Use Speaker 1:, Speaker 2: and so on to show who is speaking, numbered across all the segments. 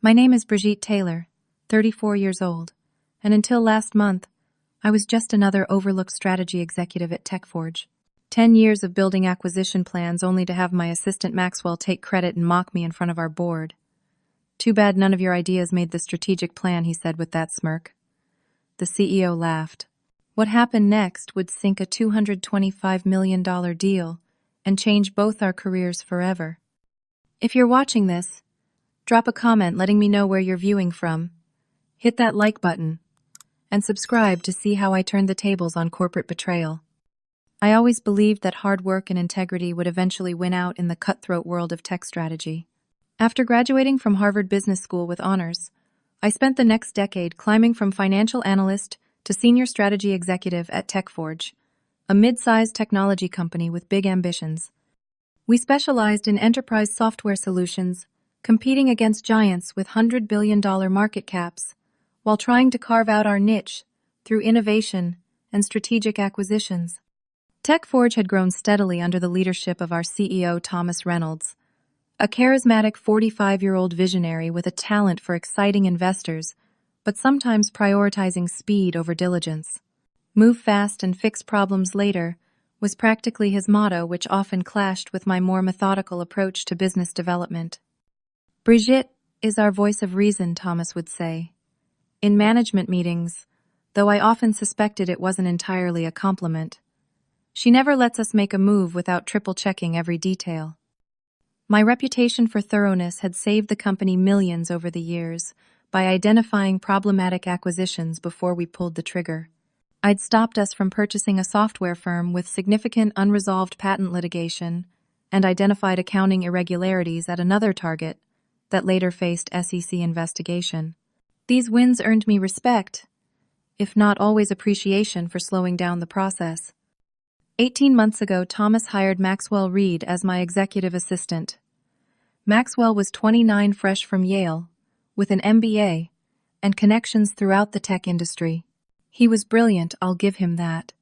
Speaker 1: My name is Brigitte Taylor, 34 years old, and until last month, I was just another overlooked strategy executive at TechForge. 10 years of building acquisition plans only to have my assistant Maxwell take credit and mock me in front of our board. Too bad none of your ideas made the strategic plan, he said with that smirk. The CEO laughed. What happened next would sink a $225 million deal and change both our careers forever. If you're watching this, drop a comment letting me know where you're viewing from. Hit that like button and subscribe to see how I turned the tables on corporate betrayal. I always believed that hard work and integrity would eventually win out in the cutthroat world of tech strategy. After graduating from Harvard Business School with honors, I spent the next decade climbing from financial analyst to senior strategy executive at TechForge, a mid-sized technology company with big ambitions. We specialized in enterprise software solutions, competing against giants with $100 billion market caps, while trying to carve out our niche through innovation and strategic acquisitions. TechForge had grown steadily under the leadership of our CEO Thomas Reynolds, a charismatic 45-year-old visionary with a talent for exciting investors, but sometimes prioritizing speed over diligence. Move fast and fix problems later was practically his motto, which often clashed with my more methodical approach to business development. Brigitte is our voice of reason, Thomas would say. In management meetings, though I often suspected it wasn't entirely a compliment, she never lets us make a move without triple-checking every detail. My reputation for thoroughness had saved the company millions over the years by identifying problematic acquisitions before we pulled the trigger. I'd stopped us from purchasing a software firm with significant unresolved patent litigation and identified accounting irregularities at another target that later faced SEC investigation. These wins earned me respect, if not always appreciation, for slowing down the process. 18 months ago, Thomas hired Maxwell Reed as my executive assistant. Maxwell was 29, fresh from Yale, with an MBA and connections throughout the tech industry. He was brilliant, I'll give him that.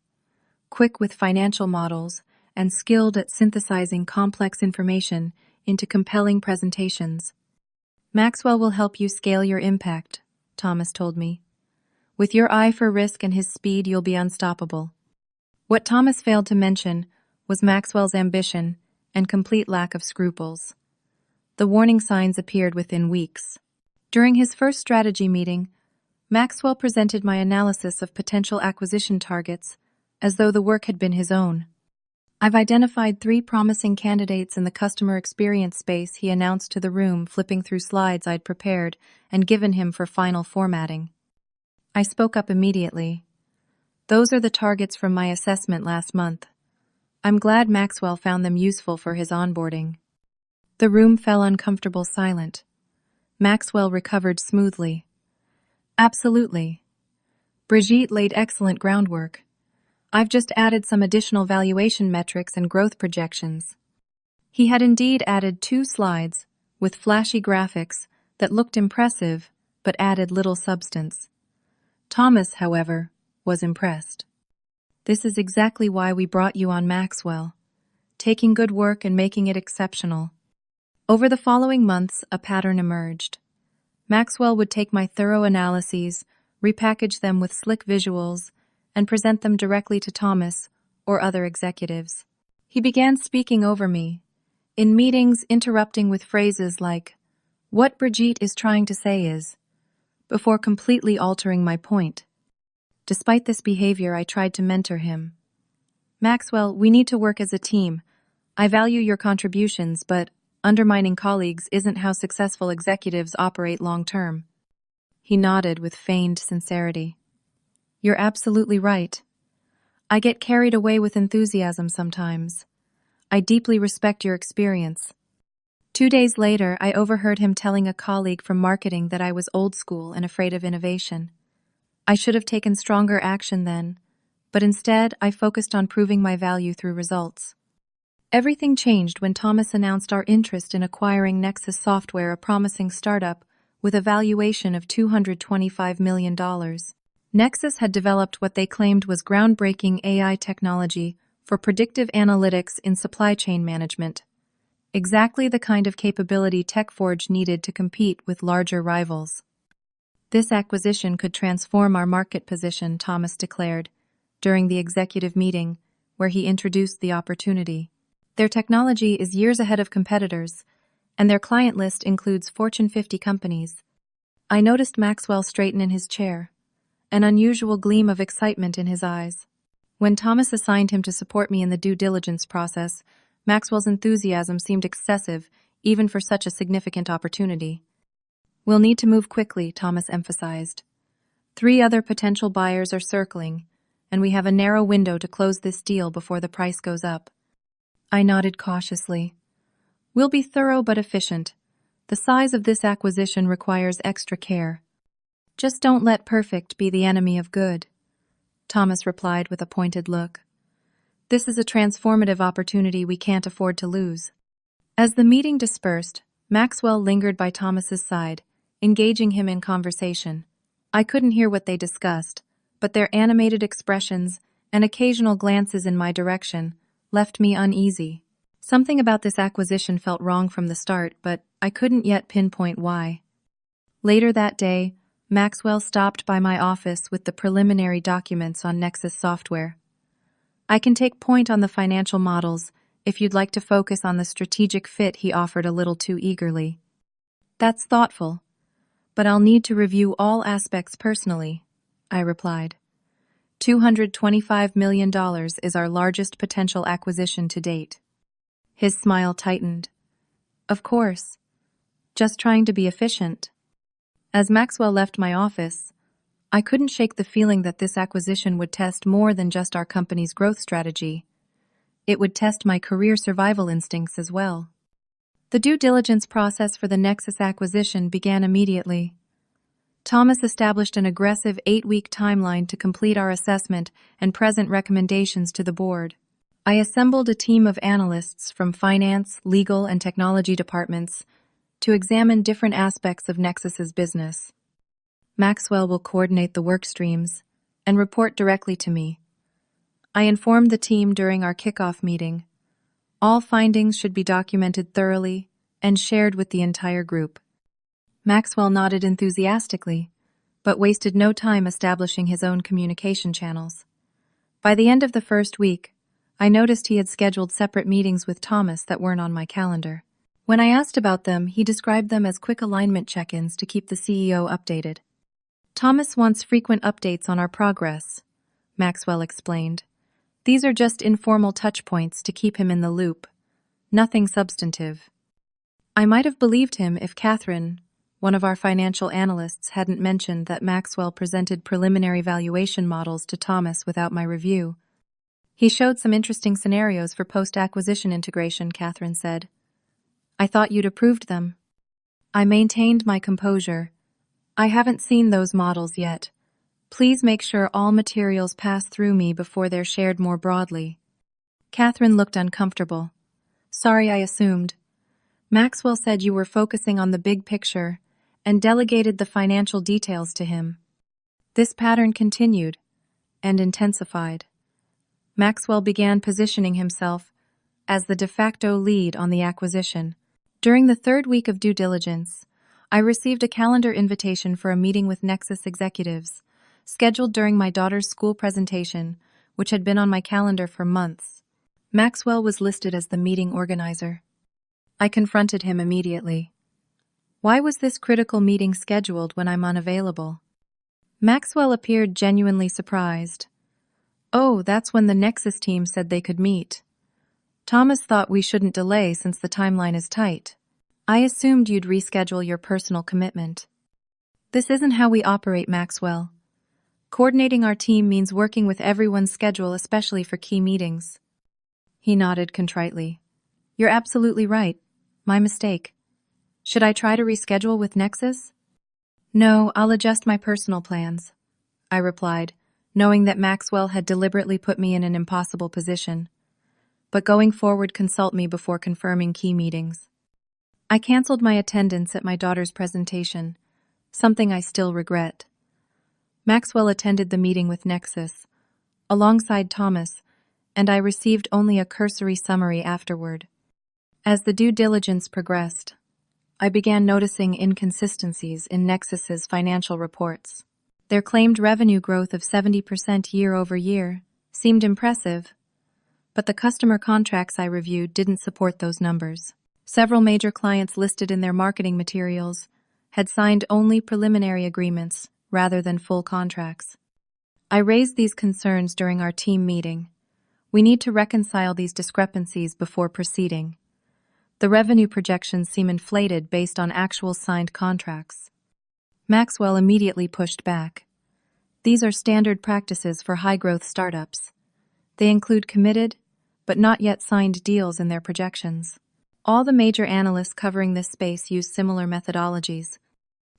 Speaker 1: Quick with financial models and skilled at synthesizing complex information into compelling presentations. Maxwell will help you scale your impact, Thomas told me. With your eye for risk and his speed, you'll be unstoppable. What Thomas failed to mention was Maxwell's ambition and complete lack of scruples. The warning signs appeared within weeks. During his first strategy meeting, Maxwell presented my analysis of potential acquisition targets as though the work had been his own. I've identified 3 promising candidates in the customer experience space, he announced to the room, flipping through slides I'd prepared and given him for final formatting. I spoke up immediately. Those are the targets from my assessment last month. I'm glad Maxwell found them useful for his onboarding. The room fell uncomfortable silent. Maxwell recovered smoothly. Absolutely. Brigitte laid excellent groundwork. I've just added some additional valuation metrics and growth projections. He had indeed added 2 slides with flashy graphics that looked impressive but added little substance. Thomas, however, was impressed. This is exactly why we brought you on, Maxwell, taking good work and making it exceptional. Over the following months, a pattern emerged. Maxwell would take my thorough analyses, repackage them with slick visuals, and present them directly to Thomas or other executives. He began speaking over me, in meetings interrupting with phrases like, "What Brigitte is trying to say is," before completely altering my point. Despite this behavior, I tried to mentor him. "Maxwell, we need to work as a team. I value your contributions, but undermining colleagues isn't how successful executives operate long-term." He nodded with feigned sincerity. "You're absolutely right. I get carried away with enthusiasm sometimes. I deeply respect your experience." 2 days later, I overheard him telling a colleague from marketing that I was old school and afraid of innovation. I should have taken stronger action then, but instead I focused on proving my value through results. Everything changed when Thomas announced our interest in acquiring Nexus Software, a promising startup with a valuation of $225 million. Nexus had developed what they claimed was groundbreaking AI technology for predictive analytics in supply chain management. Exactly the kind of capability TechForge needed to compete with larger rivals. This acquisition could transform our market position, Thomas declared, during the executive meeting, where he introduced the opportunity. Their technology is years ahead of competitors, and their client list includes Fortune 50 companies. I noticed Maxwell straighten in his chair, an unusual gleam of excitement in his eyes. When Thomas assigned him to support me in the due diligence process, Maxwell's enthusiasm seemed excessive, even for such a significant opportunity. We'll need to move quickly, Thomas emphasized. 3 other potential buyers are circling, and we have a narrow window to close this deal before the price goes up. I nodded cautiously. We'll be thorough but efficient. The size of this acquisition requires extra care. Just don't let perfect be the enemy of good, Thomas replied with a pointed look. This is a transformative opportunity we can't afford to lose. As the meeting dispersed, Maxwell lingered by Thomas's side, engaging him in conversation. I couldn't hear what they discussed, but their animated expressions and occasional glances in my direction left me uneasy. Something about this acquisition felt wrong from the start, but I couldn't yet pinpoint why. Later that day, Maxwell stopped by my office with the preliminary documents on Nexus software. I can take point on the financial models if you'd like to focus on the strategic fit, he offered a little too eagerly. That's thoughtful, but I'll need to review all aspects personally, I replied. $225 million is our largest potential acquisition to date. His smile tightened. Of course. Just trying to be efficient. As Maxwell left my office, I couldn't shake the feeling that this acquisition would test more than just our company's growth strategy. It would test my career survival instincts as well. The due diligence process for the Nexus acquisition began immediately. Thomas established an aggressive 8-week timeline to complete our assessment and present recommendations to the board. I assembled a team of analysts from finance, legal, and technology departments to examine different aspects of Nexus's business. Maxwell will coordinate the work streams and report directly to me. I informed the team during our kickoff meeting. All findings should be documented thoroughly and shared with the entire group. Maxwell nodded enthusiastically, but wasted no time establishing his own communication channels. By the end of the first week, I noticed he had scheduled separate meetings with Thomas that weren't on my calendar. When I asked about them, he described them as quick alignment check-ins to keep the CEO updated. Thomas wants frequent updates on our progress, Maxwell explained. These are just informal touchpoints to keep him in the loop. Nothing substantive. I might have believed him if Catherine, one of our financial analysts, hadn't mentioned that Maxwell presented preliminary valuation models to Thomas without my review. He showed some interesting scenarios for post-acquisition integration, Catherine said. I thought you'd approved them. I maintained my composure. I haven't seen those models yet. Please make sure all materials pass through me before they're shared more broadly. Catherine looked uncomfortable. Sorry, I assumed. Maxwell said you were focusing on the big picture and delegated the financial details to him. This pattern continued and intensified. Maxwell began positioning himself as the de facto lead on the acquisition. During the 3rd week of due diligence, I received a calendar invitation for a meeting with Nexus executives, scheduled during my daughter's school presentation, which had been on my calendar for months. Maxwell was listed as the meeting organizer. I confronted him immediately. Why was this critical meeting scheduled when I'm unavailable? Maxwell appeared genuinely surprised. Oh, that's when the Nexus team said they could meet. Thomas thought we shouldn't delay since the timeline is tight. I assumed you'd reschedule your personal commitment. This isn't how we operate, Maxwell. Coordinating our team means working with everyone's schedule, especially for key meetings. He nodded contritely. You're absolutely right. My mistake. Should I try to reschedule with Nexus? No, I'll adjust my personal plans, I replied, knowing that Maxwell had deliberately put me in an impossible position. But going forward, consult me before confirming key meetings. I canceled my attendance at my daughter's presentation, something I still regret. Maxwell attended the meeting with Nexus, alongside Thomas, and I received only a cursory summary afterward. As the due diligence progressed, I began noticing inconsistencies in Nexus's financial reports. Their claimed revenue growth of 70% year over year seemed impressive, but the customer contracts I reviewed didn't support those numbers. Several major clients listed in their marketing materials had signed only preliminary agreements rather than full contracts. I raised these concerns during our team meeting. We need to reconcile these discrepancies before proceeding. The revenue projections seem inflated based on actual signed contracts. Maxwell immediately pushed back. These are standard practices for high-growth startups. They include committed, but not yet signed deals in their projections. All the major analysts covering this space use similar methodologies.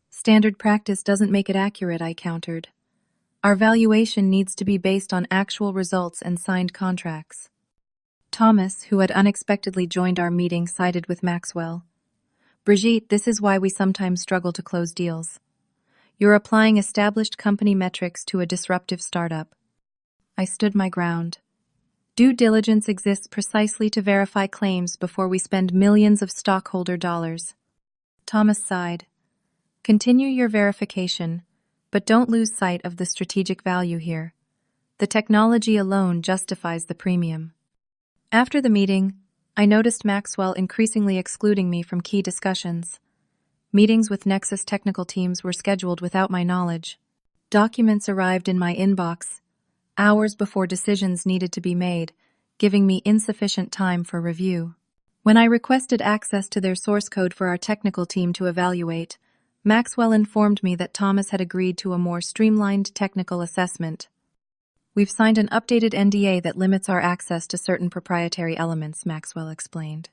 Speaker 1: Standard practice doesn't make it accurate, I countered. Our valuation needs to be based on actual results and signed contracts. Thomas, who had unexpectedly joined our meeting, sided with Maxwell. Brigitte, this is why we sometimes struggle to close deals. You're applying established company metrics to a disruptive startup. I stood my ground. Due diligence exists precisely to verify claims before we spend millions of stockholder dollars. Thomas sighed. Continue your verification, but don't lose sight of the strategic value here. The technology alone justifies the premium. After the meeting, I noticed Maxwell increasingly excluding me from key discussions. Meetings with Nexus technical teams were scheduled without my knowledge. Documents arrived in my inbox hours before decisions needed to be made, giving me insufficient time for review. When I requested access to their source code for our technical team to evaluate, Maxwell informed me that Thomas had agreed to a more streamlined technical assessment. We've signed an updated NDA that limits our access to certain proprietary elements, Maxwell explained.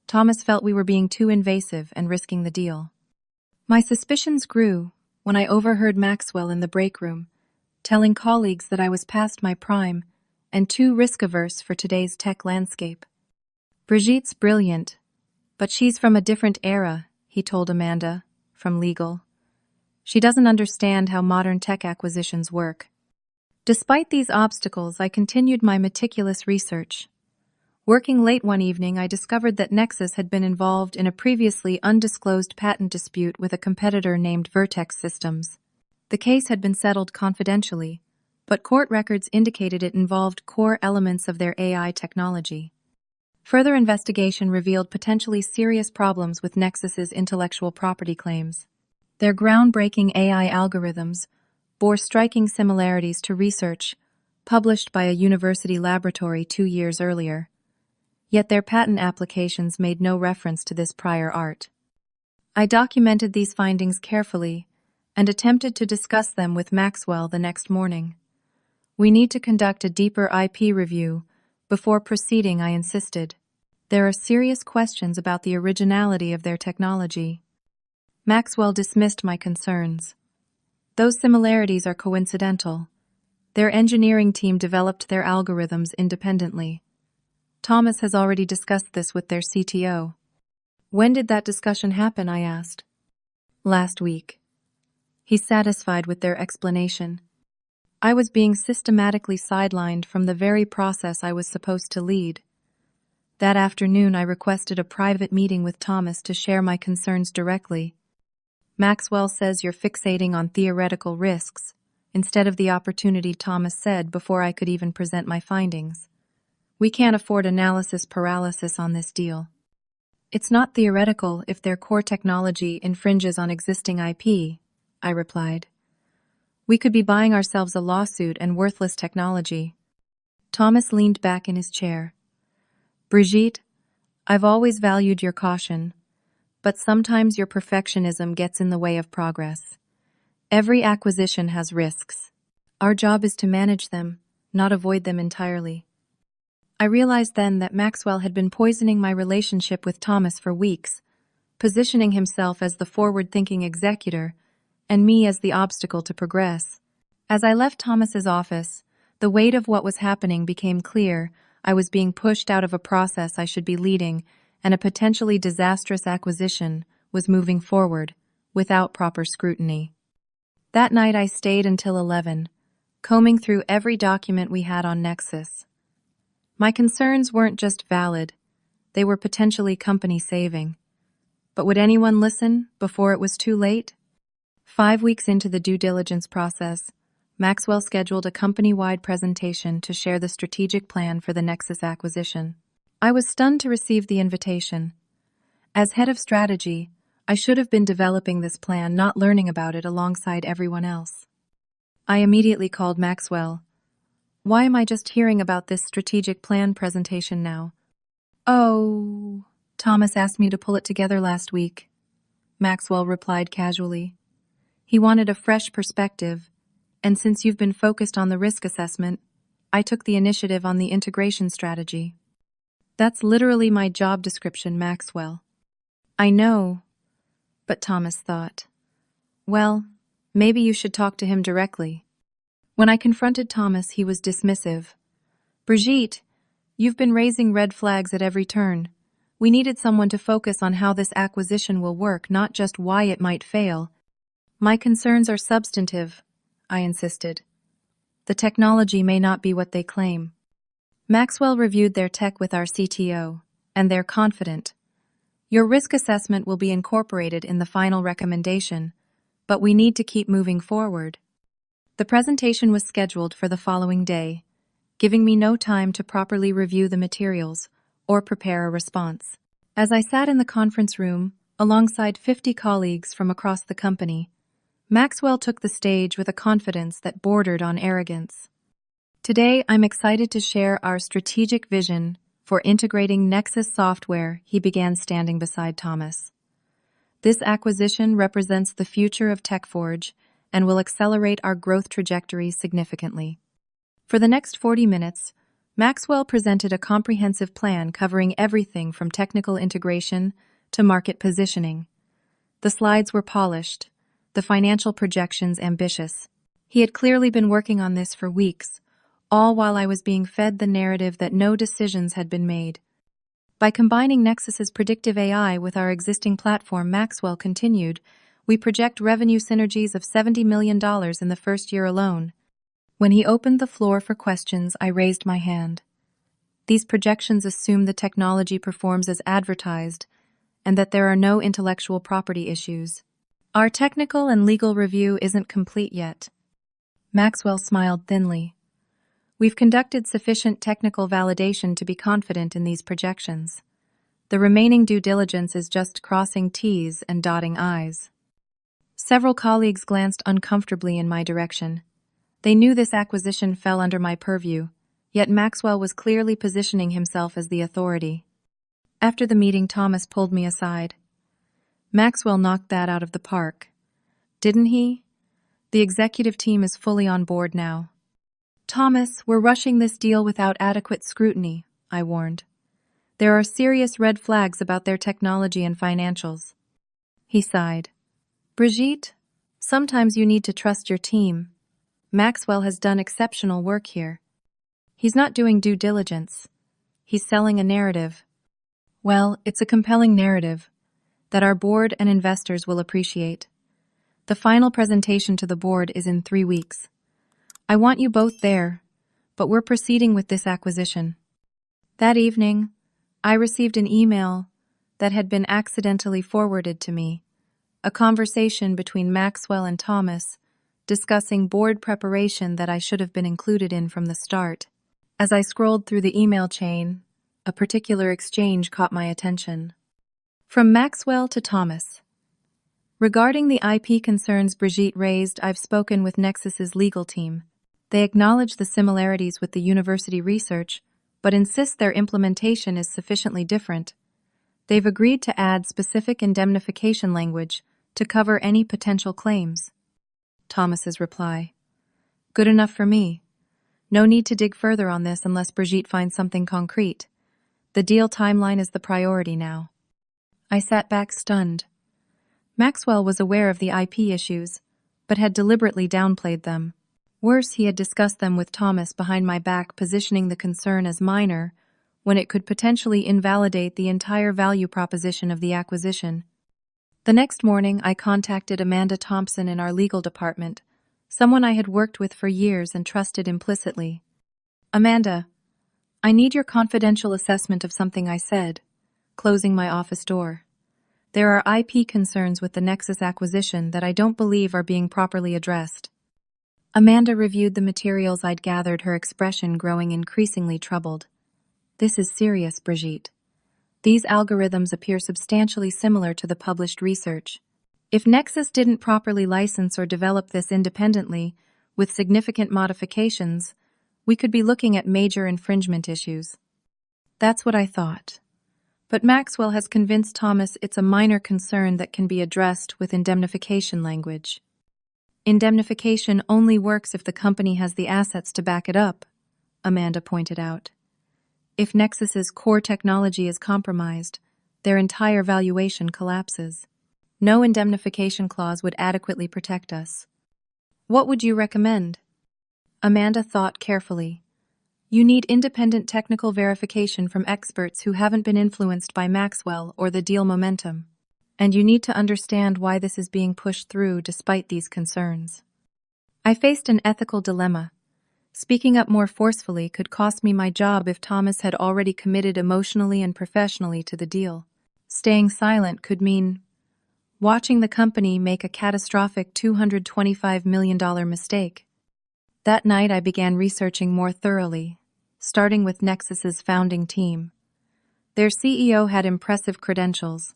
Speaker 1: Thomas felt we were being too invasive and risking the deal. My suspicions grew when I overheard Maxwell in the break room, telling colleagues that I was past my prime and too risk-averse for today's tech landscape. Brigitte's brilliant, but she's from a different era, he told Amanda, from legal. She doesn't understand how modern tech acquisitions work. Despite these obstacles, I continued my meticulous research. Working late one evening, I discovered that Nexus had been involved in a previously undisclosed patent dispute with a competitor named Vertex Systems. The case had been settled confidentially, but court records indicated it involved core elements of their AI technology. Further investigation revealed potentially serious problems with Nexus's intellectual property claims. Their groundbreaking AI algorithms bore striking similarities to research published by a university laboratory 2 years earlier. Yet their patent applications made no reference to this prior art. I documented these findings carefully and attempted to discuss them with Maxwell the next morning. We need to conduct a deeper IP review before proceeding, I insisted. There are serious questions about the originality of their technology. Maxwell dismissed my concerns. Those similarities are coincidental. Their engineering team developed their algorithms independently. Thomas has already discussed this with their CTO. When did that discussion happen, I asked. Last week. He's satisfied with their explanation. I was being systematically sidelined from the very process I was supposed to lead. That afternoon, I requested a private meeting with Thomas to share my concerns directly. Maxwell says you're fixating on theoretical risks, instead of the opportunity, Thomas said before I could even present my findings. We can't afford analysis paralysis on this deal. It's not theoretical if their core technology infringes on existing IP, I replied. We could be buying ourselves a lawsuit and worthless technology. Thomas leaned back in his chair. Brigitte, I've always valued your caution, but sometimes your perfectionism gets in the way of progress. Every acquisition has risks. Our job is to manage them, not avoid them entirely. I realized then that Maxwell had been poisoning my relationship with Thomas for weeks, positioning himself as the forward-thinking executor and me as the obstacle to progress. As I left Thomas's office, the weight of what was happening became clear. I was being pushed out of a process I should be leading, and a potentially disastrous acquisition was moving forward without proper scrutiny. That night I stayed until 11, combing through every document we had on Nexus. My concerns weren't just valid, They were potentially company-saving. But would anyone listen before it was too late? 5 weeks into the due diligence process, Maxwell scheduled a company-wide presentation to share the strategic plan for the Nexus acquisition. I was stunned to receive the invitation. As head of strategy, I should have been developing this plan, not learning about it alongside everyone else. I immediately called Maxwell. Why am I just hearing about this strategic plan presentation now? Oh, Thomas asked me to pull it together last week, Maxwell replied casually. He wanted a fresh perspective, and since you've been focused on the risk assessment, I took the initiative on the integration strategy. That's literally my job description, Maxwell. I know, but Thomas thought. Well, maybe you should talk to him directly. When I confronted Thomas, he was dismissive. Brigitte, you've been raising red flags at every turn. We needed someone to focus on how this acquisition will work, not just why it might fail. My concerns are substantive, I insisted. The technology may not be what they claim. Maxwell reviewed their tech with our CTO, and they're confident. Your risk assessment will be incorporated in the final recommendation, but we need to keep moving forward. The presentation was scheduled for the following day, giving me no time to properly review the materials or prepare a response. As I sat in the conference room, alongside 50 colleagues from across the company, Maxwell took the stage with a confidence that bordered on arrogance. Today, I'm excited to share our strategic vision for integrating Nexus software, he began, standing beside Thomas. This acquisition represents the future of TechForge and will accelerate our growth trajectory significantly. For the next 40 minutes, Maxwell presented a comprehensive plan covering everything from technical integration to market positioning. The slides were polished, the financial projections ambitious. He had clearly been working on this for weeks, all while I was being fed the narrative that no decisions had been made. By combining Nexus's predictive AI with our existing platform, Maxwell continued, we project revenue synergies of $70 million in the first year alone. When he opened the floor for questions, I raised my hand. These projections assume the technology performs as advertised and that there are no intellectual property issues. Our technical and legal review isn't complete yet. Maxwell smiled thinly. We've conducted sufficient technical validation to be confident in these projections. The remaining due diligence is just crossing T's and dotting I's. Several colleagues glanced uncomfortably in my direction. They knew this acquisition fell under my purview, yet Maxwell was clearly positioning himself as the authority. After the meeting, Thomas pulled me aside. Maxwell knocked that out of the park. Didn't he? The executive team is fully on board now. Thomas, we're rushing this deal without adequate scrutiny, I warned. There are serious red flags about their technology and financials. He sighed. Brigitte, sometimes you need to trust your team. Maxwell has done exceptional work here. He's not doing due diligence. He's selling a narrative. Well, it's a compelling narrative that our board and investors will appreciate. The final presentation to the board is in 3 weeks. I want you both there, but we're proceeding with this acquisition. That evening, I received an email that had been accidentally forwarded to me, a conversation between Maxwell and Thomas discussing board preparation that I should have been included in from the start. As I scrolled through the email chain, a particular exchange caught my attention. From Maxwell to Thomas. Regarding the IP concerns Brigitte raised, I've spoken with Nexus's legal team. They acknowledge the similarities with the university research, but insist their implementation is sufficiently different. They've agreed to add specific indemnification language to cover any potential claims. Thomas's reply. Good enough for me. No need to dig further on this unless Brigitte finds something concrete. The deal timeline is the priority now. I sat back stunned. Maxwell was aware of the IP issues, but had deliberately downplayed them. Worse, he had discussed them with Thomas behind my back, positioning the concern as minor when it could potentially invalidate the entire value proposition of the acquisition. The next morning, I contacted Amanda Thompson in our legal department, someone I had worked with for years and trusted implicitly. Amanda, I need your confidential assessment of something I said. closing my office door. There are IP concerns with the Nexus acquisition that I don't believe are being properly addressed. Amanda reviewed the materials I'd gathered, her expression growing increasingly troubled. This is serious, Brigitte. These algorithms appear substantially similar to the published research. If Nexus didn't properly license or develop this independently, with significant modifications, we could be looking at major infringement issues. That's what I thought. But Maxwell has convinced Thomas it's a minor concern that can be addressed with indemnification language. Indemnification only works if the company has the assets to back it up, Amanda pointed out. If Nexus's core technology is compromised, their entire valuation collapses. No indemnification clause would adequately protect us. What would you recommend? Amanda thought carefully. You need independent technical verification from experts who haven't been influenced by Maxwell or the deal momentum. And you need to understand why this is being pushed through despite these concerns. I faced an ethical dilemma. Speaking up more forcefully could cost me my job if Thomas had already committed emotionally and professionally to the deal. Staying silent could mean watching the company make a catastrophic $225 million mistake. That night I began researching more thoroughly, starting with Nexus's founding team. Their CEO had impressive credentials,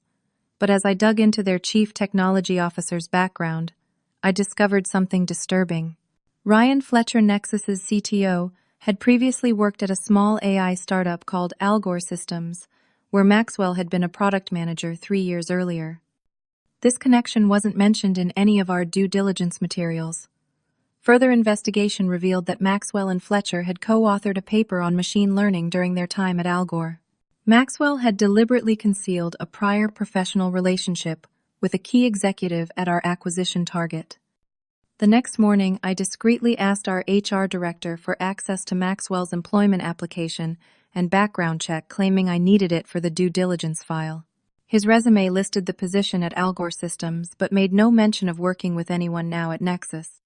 Speaker 1: but as I dug into their chief technology officer's background, I discovered something disturbing. Ryan Fletcher, Nexus's CTO, had previously worked at a small AI startup called Algor Systems, where Maxwell had been a product manager 3 years earlier. This connection wasn't mentioned in any of our due diligence materials. Further investigation revealed that Maxwell and Fletcher had co-authored a paper on machine learning during their time at Algor. Maxwell had deliberately concealed a prior professional relationship with a key executive at our acquisition target. The next morning, I discreetly asked our HR director for access to Maxwell's employment application and background check, claiming I needed it for the due diligence file. His resume listed the position at Algor Systems, but made no mention of working with anyone now at Nexus.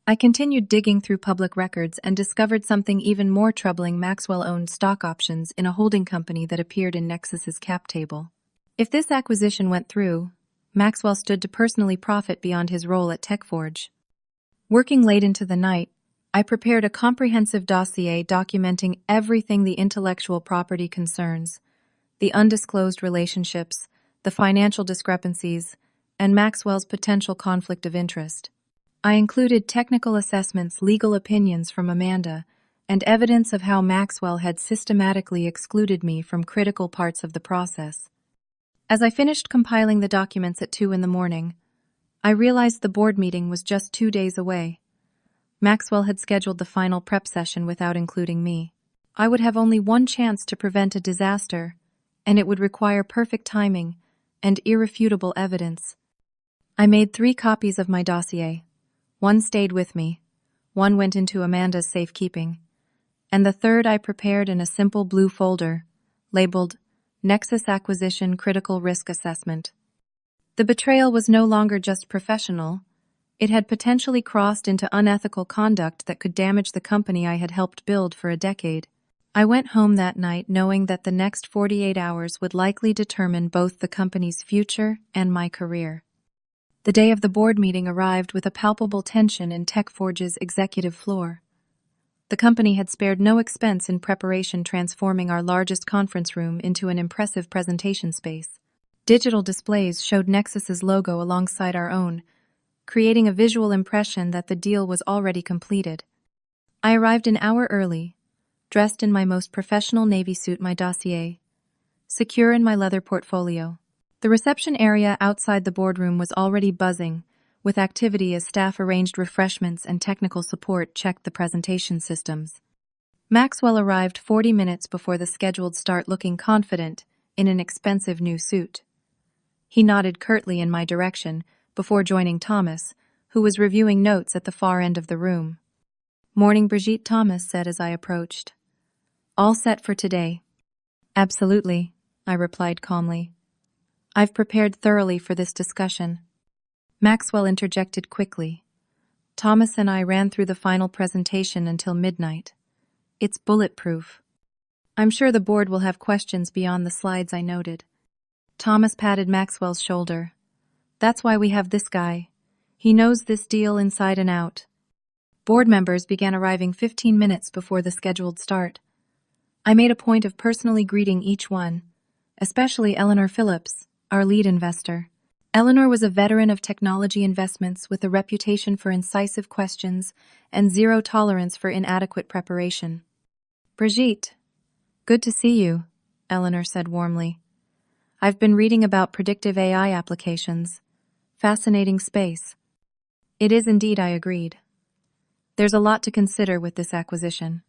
Speaker 1: I continued digging through public records and discovered something even more troubling. Maxwell owned stock options in a holding company that appeared in Nexus's cap table. If this acquisition went through, Maxwell stood to personally profit beyond his role at TechForge. Working late into the night, I prepared a comprehensive dossier documenting everything the intellectual property concerns, the undisclosed relationships, the financial discrepancies, and Maxwell's potential conflict of interest. I included technical assessments, legal opinions from Amanda, and evidence of how Maxwell had systematically excluded me from critical parts of the process. As I finished compiling the documents at 2 a.m, I realized the board meeting was just 2 days away. Maxwell had scheduled the final prep session without including me. I would have only one chance to prevent a disaster, and it would require perfect timing and irrefutable evidence. I made 3 copies of my dossier. 1 stayed with me, 1 went into Amanda's safekeeping, and the 3rd I prepared in a simple blue folder, labeled Nexus Acquisition Critical Risk Assessment. The betrayal was no longer just professional, it had potentially crossed into unethical conduct that could damage the company I had helped build for a decade. I went home that night knowing that the next 48 hours would likely determine both the company's future and my career. The day of the board meeting arrived with a palpable tension in TechForge's executive floor. The company had spared no expense in preparation, transforming our largest conference room into an impressive presentation space. Digital displays showed Nexus's logo alongside our own, creating a visual impression that the deal was already completed. I arrived an hour early, dressed in my most professional navy suit, my dossier, secure in my leather portfolio. The reception area outside the boardroom was already buzzing with activity as staff arranged refreshments and technical support checked the presentation systems. Maxwell arrived 40 minutes before the scheduled start, looking confident in an expensive new suit. He nodded curtly in my direction before joining Thomas, who was reviewing notes at the far end of the room. "Morning, Brigitte," Thomas said as I approached. "All set for today?" "Absolutely," I replied calmly. "I've prepared thoroughly for this discussion." Maxwell interjected quickly. "Thomas and I ran through the final presentation until midnight. It's bulletproof. I'm sure the board will have questions beyond the slides I noted." Thomas patted Maxwell's shoulder. That's why we have this guy. He knows this deal inside and out. Board members began arriving 15 minutes before the scheduled start. I made a point of personally greeting each one, especially Eleanor Phillips, our lead investor. Eleanor was a veteran of technology investments with a reputation for incisive questions and zero tolerance for inadequate preparation. Brigitte, good to see you, Eleanor said warmly. I've been reading about predictive AI applications. Fascinating space. It is indeed, I agreed. There's a lot to consider with this acquisition.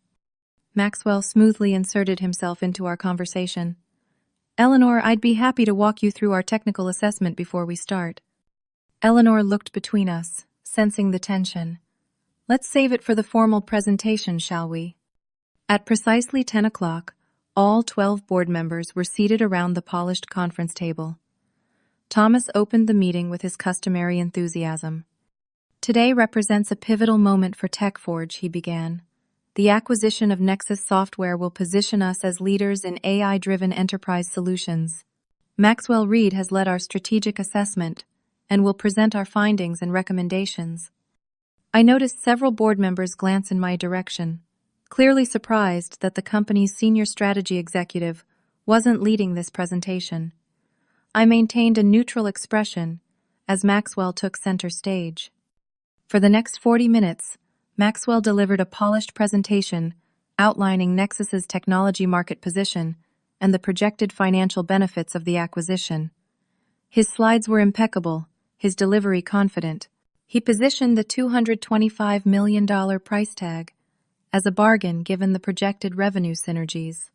Speaker 1: Maxwell smoothly inserted himself into our conversation. Eleanor, I'd be happy to walk you through our technical assessment before we start. Eleanor looked between us, sensing the tension. Let's save it for the formal presentation, shall we? At precisely 10 o'clock, all 12 board members were seated around the polished conference table. Thomas opened the meeting with his customary enthusiasm. Today represents a pivotal moment for TechForge, he began. The acquisition of Nexus Software will position us as leaders in AI-driven enterprise solutions. Maxwell Reed has led our strategic assessment and will present our findings and recommendations. I noticed several board members glance in my direction, clearly surprised that the company's senior strategy executive wasn't leading this presentation. I maintained a neutral expression as Maxwell took center stage. For the next 40 minutes, Maxwell delivered a polished presentation outlining Nexus's technology market position and the projected financial benefits of the acquisition. His slides were impeccable, his delivery confident. He positioned the $225 million price tag as a bargain given the projected revenue synergies.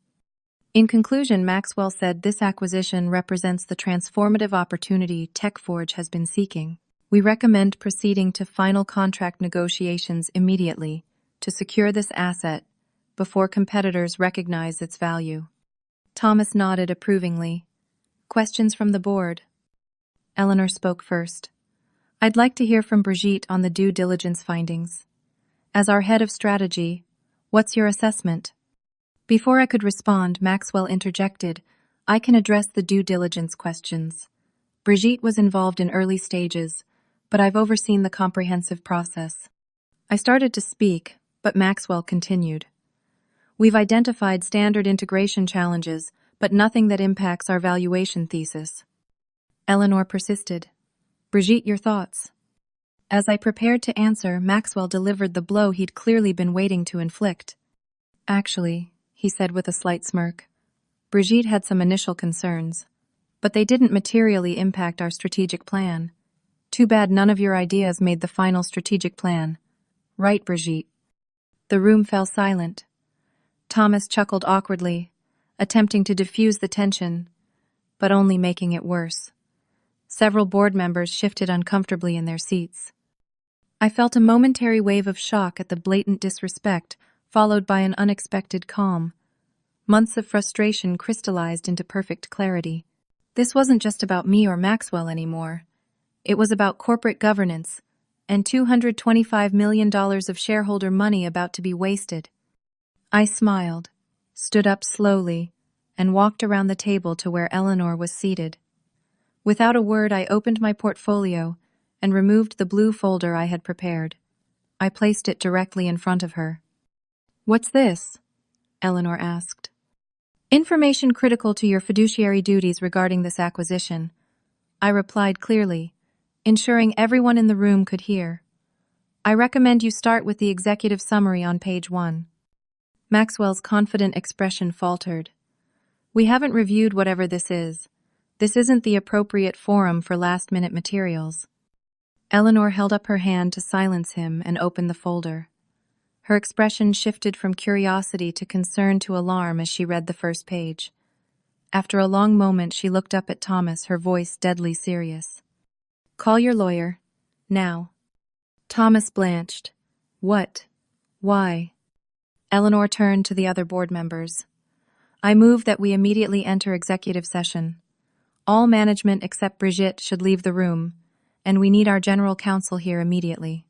Speaker 1: In conclusion, Maxwell said this acquisition represents the transformative opportunity TechForge has been seeking. We recommend proceeding to final contract negotiations immediately to secure this asset before competitors recognize its value. Thomas nodded approvingly. Questions from the board? Eleanor spoke first. I'd like to hear from Brigitte on the due diligence findings. As our head of strategy, what's your assessment? Before I could respond, Maxwell interjected, I can address the due diligence questions. Brigitte was involved in early stages, but I've overseen the comprehensive process. I started to speak, but Maxwell continued. We've identified standard integration challenges, but nothing that impacts our valuation thesis. Eleanor persisted. Brigitte, your thoughts? As I prepared to answer, Maxwell delivered the blow he'd clearly been waiting to inflict. Actually, he said with a slight smirk, Brigitte had some initial concerns, but they didn't materially impact our strategic plan. Too bad none of your ideas made the final strategic plan. Right, Brigitte? The room fell silent. Thomas chuckled awkwardly, attempting to diffuse the tension, but only making it worse. Several board members shifted uncomfortably in their seats. I felt a momentary wave of shock at the blatant disrespect, followed by an unexpected calm. Months of frustration crystallized into perfect clarity. This wasn't just about me or Maxwell anymore. It was about corporate governance and $225 million of shareholder money about to be wasted. I smiled, stood up slowly, and walked around the table to where Eleanor was seated. Without a word, I opened my portfolio and removed the blue folder I had prepared. I placed it directly in front of her. What's this? Eleanor asked. Information critical to your fiduciary duties regarding this acquisition. I replied clearly, ensuring everyone in the room could hear. I recommend you start with the executive summary on page 1. Maxwell's confident expression faltered. We haven't reviewed whatever this is. This isn't the appropriate forum for last-minute materials. Eleanor held up her hand to silence him and opened the folder. Her expression shifted from curiosity to concern to alarm as she read the first page. After a long moment, she looked up at Thomas, her voice deadly serious. Call your lawyer. Now. Thomas blanched. What? Why? Eleanor turned to the other board members. I move that we immediately enter executive session. All management except Brigitte should leave the room, and we need our general counsel here immediately.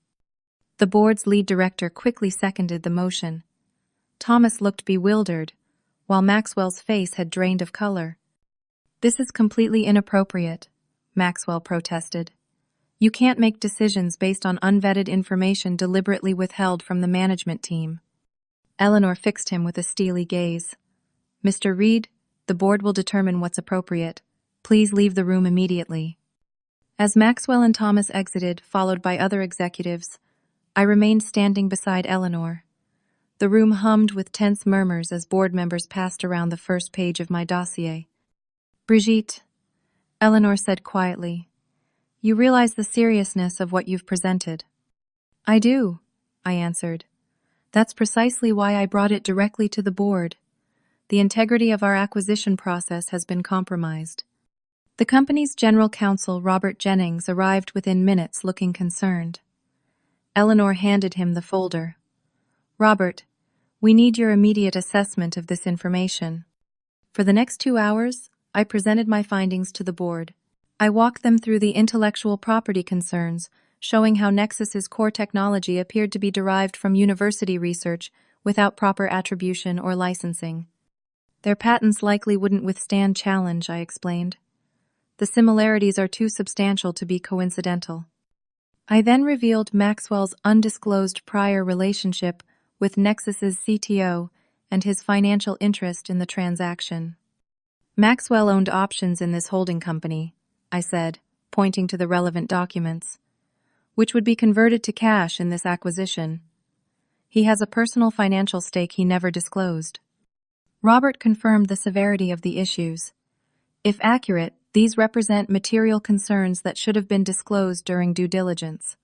Speaker 1: The board's lead director quickly seconded the motion. Thomas looked bewildered, while Maxwell's face had drained of color. This is completely inappropriate, Maxwell protested. You can't make decisions based on unvetted information deliberately withheld from the management team. Eleanor fixed him with a steely gaze. Mr. Reed, the board will determine what's appropriate. Please leave the room immediately. As Maxwell and Thomas exited, followed by other executives, I remained standing beside Eleanor. The room hummed with tense murmurs as board members passed around the first page of my dossier. Brigitte, Eleanor said quietly, you realize the seriousness of what you've presented. I do, I answered. That's precisely why I brought it directly to the board. The integrity of our acquisition process has been compromised. The company's general counsel, Robert Jennings, arrived within minutes looking concerned. Eleanor handed him the folder. Robert, we need your immediate assessment of this information. For the next 2 hours, I presented my findings to the board. I walked them through the intellectual property concerns, showing how Nexus's core technology appeared to be derived from university research without proper attribution or licensing. Their patents likely wouldn't withstand challenge, I explained. The similarities are too substantial to be coincidental. I then revealed Maxwell's undisclosed prior relationship with Nexus's CTO and his financial interest in the transaction. Maxwell owned options in this holding company, I said, pointing to the relevant documents, which would be converted to cash in this acquisition. He has a personal financial stake he never disclosed. Robert confirmed the severity of the issues. If accurate, these represent material concerns that should have been disclosed during due diligence.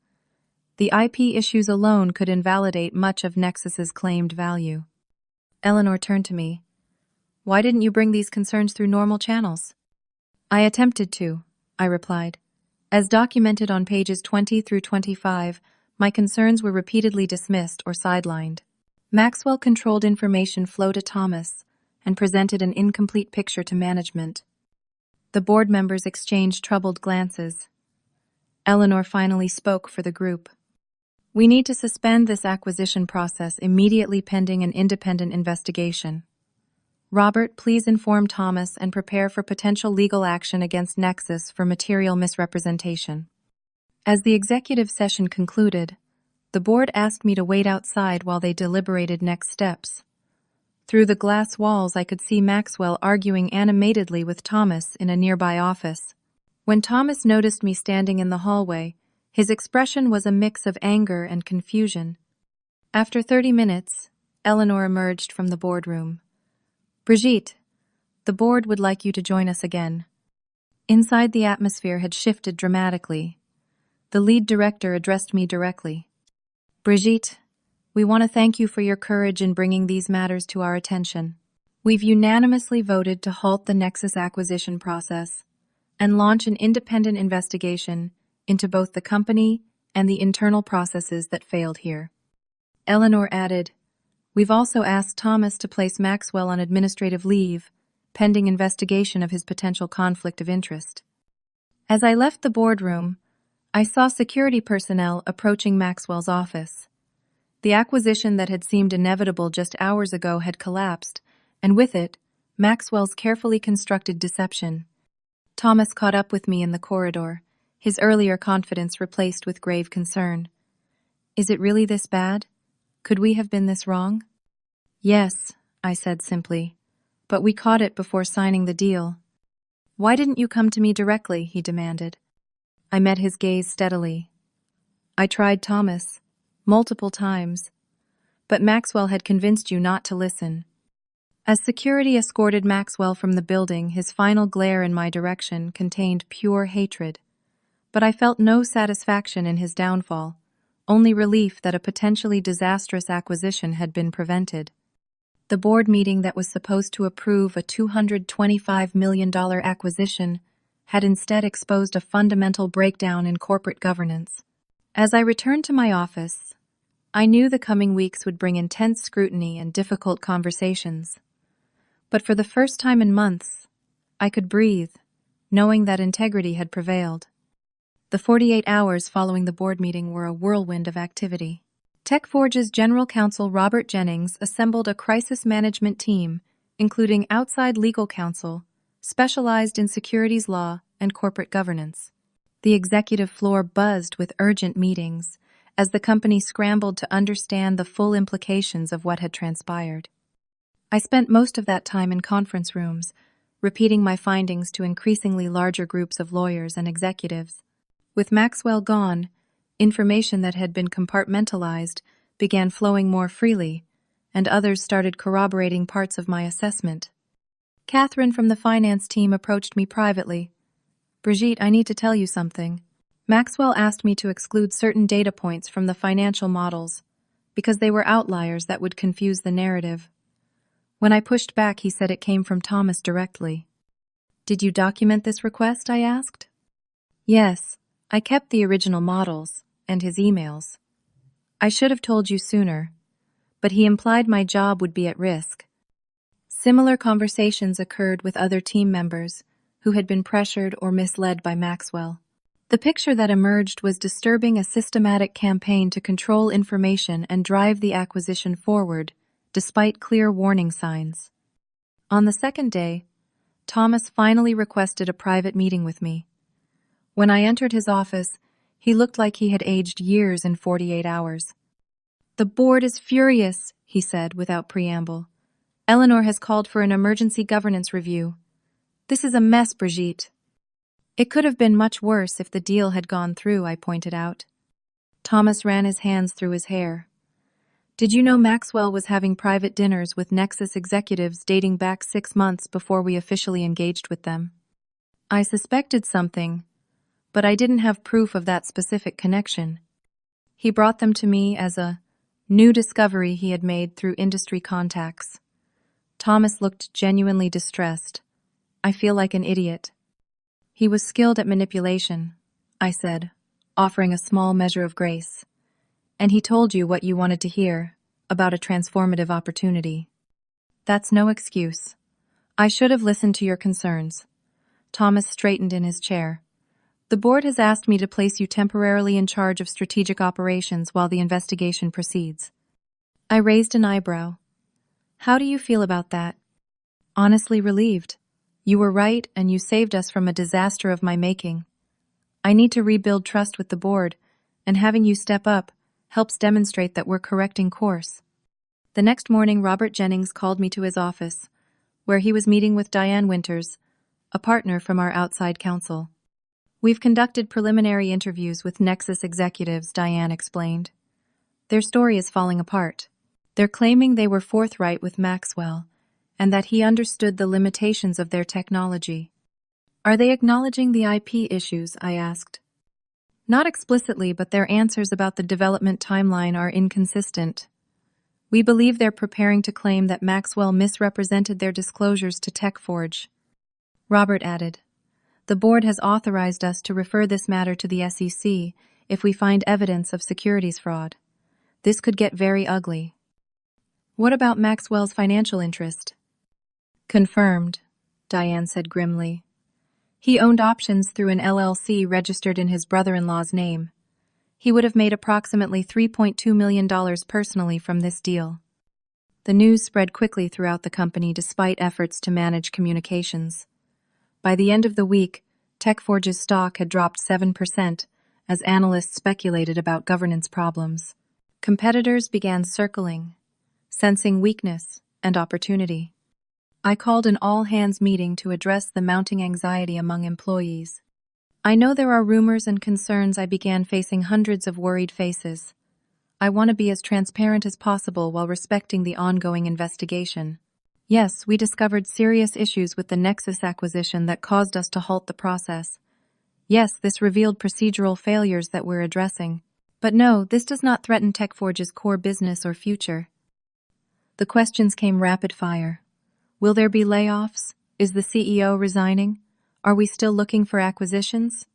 Speaker 1: The IP issues alone could invalidate much of Nexus's claimed value. Eleanor turned to me. Why didn't you bring these concerns through normal channels? I attempted to, I replied. As documented on pages 20 through 25, my concerns were repeatedly dismissed or sidelined. Maxwell controlled information flow to Thomas and presented an incomplete picture to management. The board members exchanged troubled glances. Eleanor finally spoke for the group. We need to suspend this acquisition process immediately pending an independent investigation. Robert, please inform Thomas and prepare for potential legal action against Nexus for material misrepresentation. As the executive session concluded, the board asked me to wait outside while they deliberated next steps. Through the glass walls, I could see Maxwell arguing animatedly with Thomas in a nearby office. When Thomas noticed me standing in the hallway, his expression was a mix of anger and confusion. After 30 minutes, Eleanor emerged from the boardroom. Brigitte, the board would like you to join us again. Inside, the atmosphere had shifted dramatically. The lead director addressed me directly. Brigitte, we want to thank you for your courage in bringing these matters to our attention. We've unanimously voted to halt the Nexus acquisition process and launch an independent investigation into both the company and the internal processes that failed here. Eleanor added, we've also asked Thomas to place Maxwell on administrative leave, pending investigation of his potential conflict of interest. As I left the boardroom, I saw security personnel approaching Maxwell's office. The acquisition that had seemed inevitable just hours ago had collapsed, and with it, Maxwell's carefully constructed deception. Thomas caught up with me in the corridor, his earlier confidence replaced with grave concern. Is it really this bad? Could we have been this wrong? Yes, I said simply, but we caught it before signing the deal. Why didn't you come to me directly? He demanded. I met his gaze steadily. I tried, Thomas, multiple times, but Maxwell had convinced you not to listen. As security escorted Maxwell from the building, his final glare in my direction contained pure hatred. But I felt no satisfaction in his downfall, only relief that a potentially disastrous acquisition had been prevented. The board meeting that was supposed to approve a $225 million acquisition had instead exposed a fundamental breakdown in corporate governance. As I returned to my office, I knew the coming weeks would bring intense scrutiny and difficult conversations. But for the first time in months, I could breathe, knowing that integrity had prevailed. The 48 hours following the board meeting were a whirlwind of activity. TechForge's general counsel Robert Jennings assembled a crisis management team, including outside legal counsel, specialized in securities law and corporate governance. The executive floor buzzed with urgent meetings as the company scrambled to understand the full implications of what had transpired. I spent most of that time in conference rooms, repeating my findings to increasingly larger groups of lawyers and executives. With Maxwell gone, information that had been compartmentalized began flowing more freely, and others started corroborating parts of my assessment. Catherine from the finance team approached me privately. "Brigitte, I need to tell you something. Maxwell asked me to exclude certain data points from the financial models because they were outliers that would confuse the narrative. When I pushed back, he said it came from Thomas directly." "Did you document this request?" I asked. "Yes, I kept the original models and his emails. I should have told you sooner, but he implied my job would be at risk." Similar conversations occurred with other team members who had been pressured or misled by Maxwell. The picture that emerged was disturbing: a systematic campaign to control information and drive the acquisition forward, despite clear warning signs. On the second day, Thomas finally requested a private meeting with me. When I entered his office, he looked like he had aged years in 48 hours. "The board is furious," he said without preamble. "Eleanor has called for an emergency governance review. This is a mess, Brigitte." "It could have been much worse if the deal had gone through," I pointed out. Thomas ran his hands through his hair. "Did you know Maxwell was having private dinners with Nexus executives dating back 6 months before we officially engaged with them?" I suspected something, but I didn't have proof of that specific connection. He brought them to me as a new discovery he had made through industry contacts. Thomas looked genuinely distressed. "I feel like an idiot." "He was skilled at manipulation," I said, offering a small measure of grace. "And he told you what you wanted to hear, about a transformative opportunity." "That's no excuse. I should have listened to your concerns." Thomas straightened in his chair. "The board has asked me to place you temporarily in charge of strategic operations while the investigation proceeds." I raised an eyebrow. "How do you feel about that?" "Honestly relieved. You were right, and you saved us from a disaster of my making. I need to rebuild trust with the board, and having you step up helps demonstrate that we're correcting course." The next morning, Robert Jennings called me to his office, where he was meeting with Diane Winters, a partner from our outside counsel. "We've conducted preliminary interviews with Nexus executives," Diane explained. "Their story is falling apart. They're claiming they were forthright with Maxwell, and that he understood the limitations of their technology." "Are they acknowledging the IP issues?" I asked. "Not explicitly, but their answers about the development timeline are inconsistent. We believe they're preparing to claim that Maxwell misrepresented their disclosures to TechForge." Robert added, "The board has authorized us to refer this matter to the SEC if we find evidence of securities fraud. This could get very ugly." "What about Maxwell's financial interest?" "Confirmed," Diane said grimly. "He owned options through an LLC registered in his brother-in-law's name. He would have made approximately $3.2 million personally from this deal." The news spread quickly throughout the company despite efforts to manage communications. By the end of the week, TechForge's stock had dropped 7% as analysts speculated about governance problems. Competitors began circling, sensing weakness and opportunity. I called an all-hands meeting to address the mounting anxiety among employees. "I know there are rumors and concerns," I began, facing hundreds of worried faces. "I want to be as transparent as possible while respecting the ongoing investigation. Yes, we discovered serious issues with the Nexus acquisition that caused us to halt the process. Yes, this revealed procedural failures that we're addressing. But no, this does not threaten TechForge's core business or future." The questions came rapid fire. Will there be layoffs? Is the CEO resigning? Are we still looking for acquisitions?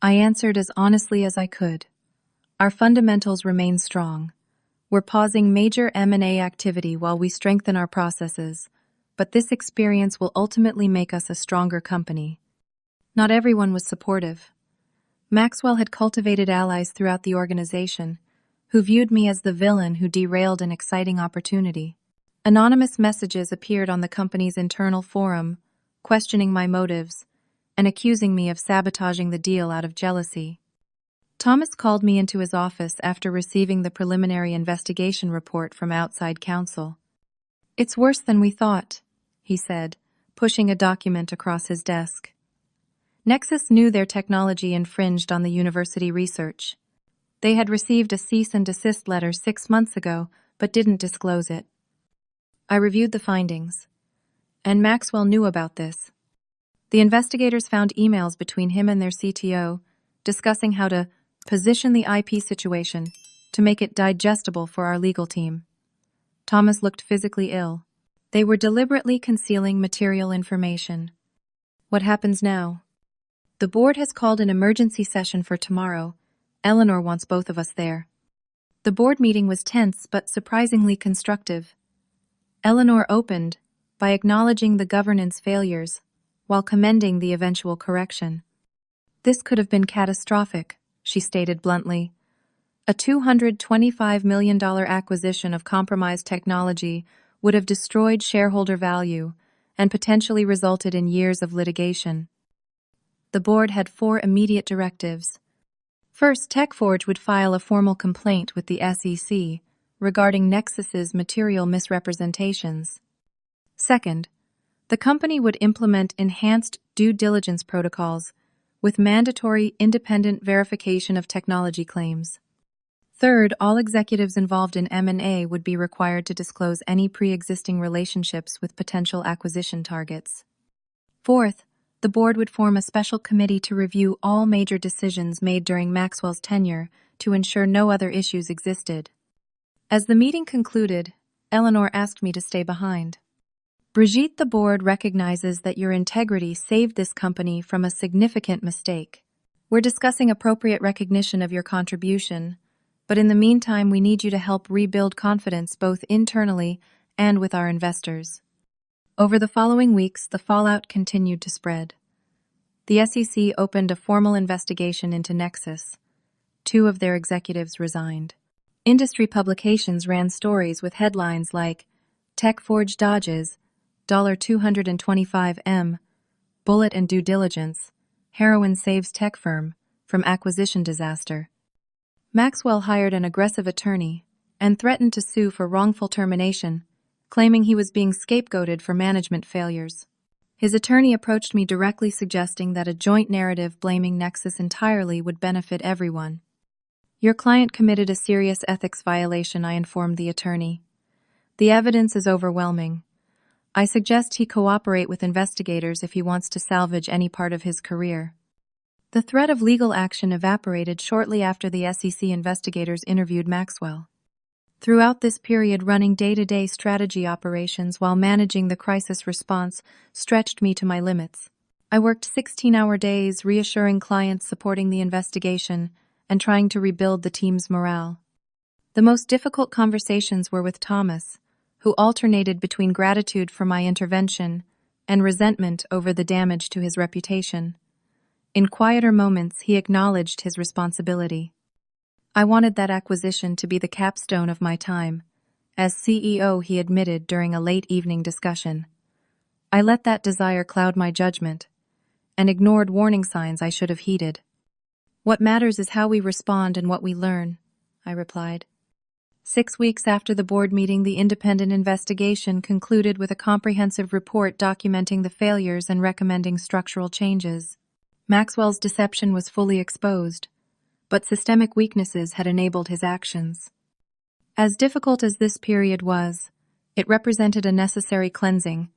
Speaker 1: I answered as honestly as I could. Our fundamentals remain strong. We're pausing major M&A activity while we strengthen our processes, but this experience will ultimately make us a stronger company. Not everyone was supportive. Maxwell had cultivated allies throughout the organization, who viewed me as the villain who derailed an exciting opportunity. Anonymous messages appeared on the company's internal forum, questioning my motives, and accusing me of sabotaging the deal out of jealousy. Thomas called me into his office after receiving the preliminary investigation report from outside counsel. "It's worse than we thought," he said, pushing a document across his desk. Nexus knew their technology infringed on the university research. They had received a cease and desist letter 6 months ago, but didn't disclose it. I reviewed the findings, and Maxwell knew about this. The investigators found emails between him and their CTO discussing how to position the IP situation to make it digestible for our legal team. Thomas looked physically ill. They were deliberately concealing material information. What happens now? The board has called an emergency session for tomorrow. Eleanor wants both of us there. The board meeting was tense but surprisingly constructive. Eleanor opened by acknowledging the governance failures while commending the eventual correction. "This could have been catastrophic," she stated bluntly. "A $225 million acquisition of compromised technology would have destroyed shareholder value and potentially resulted in years of litigation." The board had 4 immediate directives. First, TechForge would file a formal complaint with the SEC regarding Nexus's material misrepresentations. Second, the company would implement enhanced due diligence protocols with mandatory independent verification of technology claims. Third, all executives involved in M&A would be required to disclose any pre-existing relationships with potential acquisition targets. Fourth, the board would form a special committee to review all major decisions made during Maxwell's tenure to ensure no other issues existed. As the meeting concluded, Eleanor asked me to stay behind. "Brigitte, the board recognizes that your integrity saved this company from a significant mistake. We're discussing appropriate recognition of your contribution, but in the meantime we need you to help rebuild confidence both internally and with our investors." Over the following weeks, the fallout continued to spread. The SEC opened a formal investigation into Nexus. 2 of their executives resigned. Industry publications ran stories with headlines like "TechForge dodges $225 million, bullet and due diligence, heroin saves tech firm from acquisition disaster." Maxwell hired an aggressive attorney and threatened to sue for wrongful termination, claiming he was being scapegoated for management failures. His attorney approached me directly, suggesting that a joint narrative blaming Nexus entirely would benefit everyone. "Your client committed a serious ethics violation," I informed the attorney. "The evidence is overwhelming. I suggest he cooperate with investigators if he wants to salvage any part of his career." The threat of legal action evaporated shortly after the SEC investigators interviewed Maxwell. Throughout this period, running day-to-day strategy operations while managing the crisis response stretched me to my limits. I worked 16-hour days, reassuring clients, supporting the investigation, and trying to rebuild the team's morale. The most difficult conversations were with Thomas, who alternated between gratitude for my intervention and resentment over the damage to his reputation. In quieter moments, he acknowledged his responsibility. "I wanted that acquisition to be the capstone of my time," as CEO he admitted during a late evening discussion. "I let that desire cloud my judgment and ignored warning signs I should have heeded." "What matters is how we respond and what we learn," I replied. 6 weeks after the board meeting, the independent investigation concluded with a comprehensive report documenting the failures and recommending structural changes. Maxwell's deception was fully exposed, but systemic weaknesses had enabled his actions. As difficult as this period was, it represented a necessary cleansing.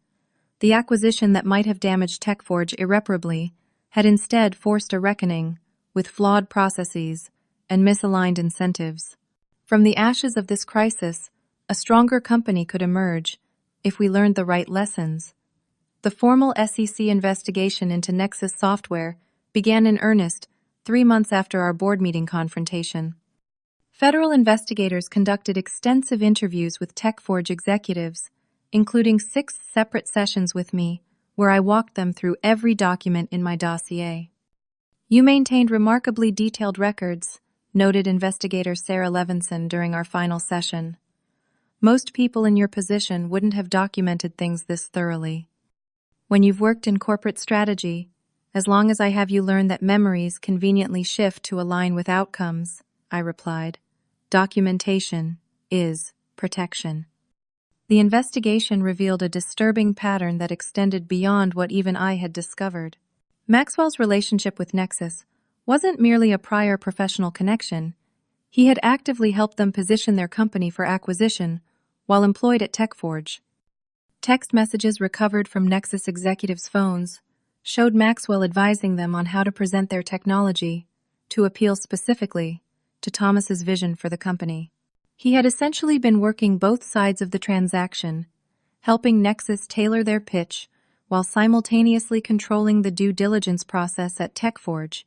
Speaker 1: The acquisition that might have damaged TechForge irreparably had instead forced a reckoning with flawed processes and misaligned incentives. From the ashes of this crisis, a stronger company could emerge if we learned the right lessons. The formal SEC investigation into Nexus Software began in earnest 3 months after our board meeting confrontation. Federal investigators conducted extensive interviews with TechForge executives, including 6 separate sessions with me, where I walked them through every document in my dossier. "You maintained remarkably detailed records," noted investigator Sarah Levinson during our final session. "Most people in your position wouldn't have documented things this thoroughly." When you've worked in corporate strategy, as long as I have you learn that memories conveniently shift to align with outcomes, I replied. Documentation is protection. The investigation revealed a disturbing pattern that extended beyond what even I had discovered. Maxwell's relationship with Nexus wasn't merely a prior professional connection. He had actively helped them position their company for acquisition while employed at TechForge. Text messages recovered from Nexus executives' phones showed Maxwell advising them on how to present their technology to appeal specifically to Thomas's vision for the company. He had essentially been working both sides of the transaction, helping Nexus tailor their pitch while simultaneously controlling the due diligence process at TechForge.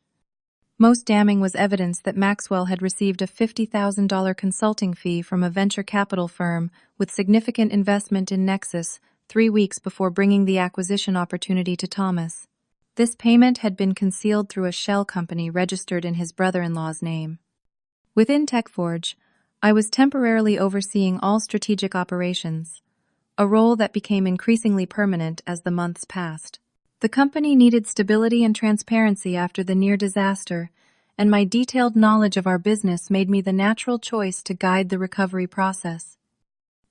Speaker 1: Most damning was evidence that Maxwell had received a $50,000 consulting fee from a venture capital firm with significant investment in Nexus 3 weeks before bringing the acquisition opportunity to Thomas. This payment had been concealed through a shell company registered in his brother-in-law's name. Within TechForge, I was temporarily overseeing all strategic operations, a role that became increasingly permanent as the months passed. The company needed stability and transparency after the near disaster, and my detailed knowledge of our business made me the natural choice to guide the recovery process.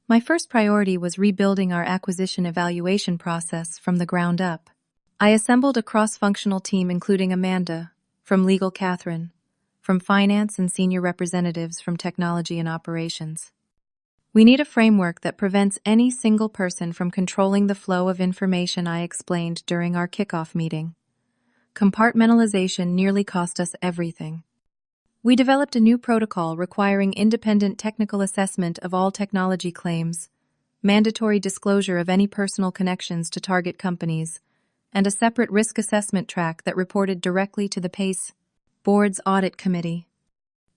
Speaker 1: My first priority was rebuilding our acquisition evaluation process from the ground up. I assembled a cross-functional team including Amanda, from legal Catherine, from finance and senior representatives from technology and operations. We need a framework that prevents any single person from controlling the flow of information, I explained during our kickoff meeting. Compartmentalization nearly cost us everything. We developed a new protocol requiring independent technical assessment of all technology claims, mandatory disclosure of any personal connections to target companies, and a separate risk assessment track that reported directly to the PACE Board's Audit Committee.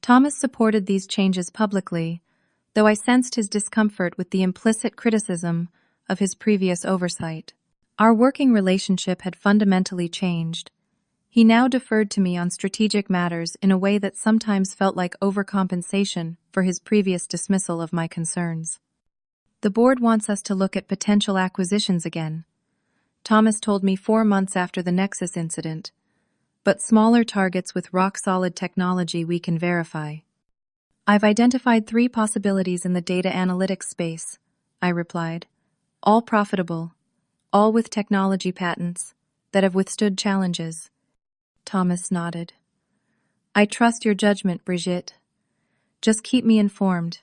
Speaker 1: Thomas supported these changes publicly, though I sensed his discomfort with the implicit criticism of his previous oversight. Our working relationship had fundamentally changed. He now deferred to me on strategic matters in a way that sometimes felt like overcompensation for his previous dismissal of my concerns. The board wants us to look at potential acquisitions again, Thomas told me 4 months after the Nexus incident, but smaller targets with rock-solid technology we can verify. I've identified 3 possibilities in the data analytics space, I replied, all profitable, all with technology patents that have withstood challenges. Thomas nodded. I trust your judgment, Brigitte. Just keep me informed.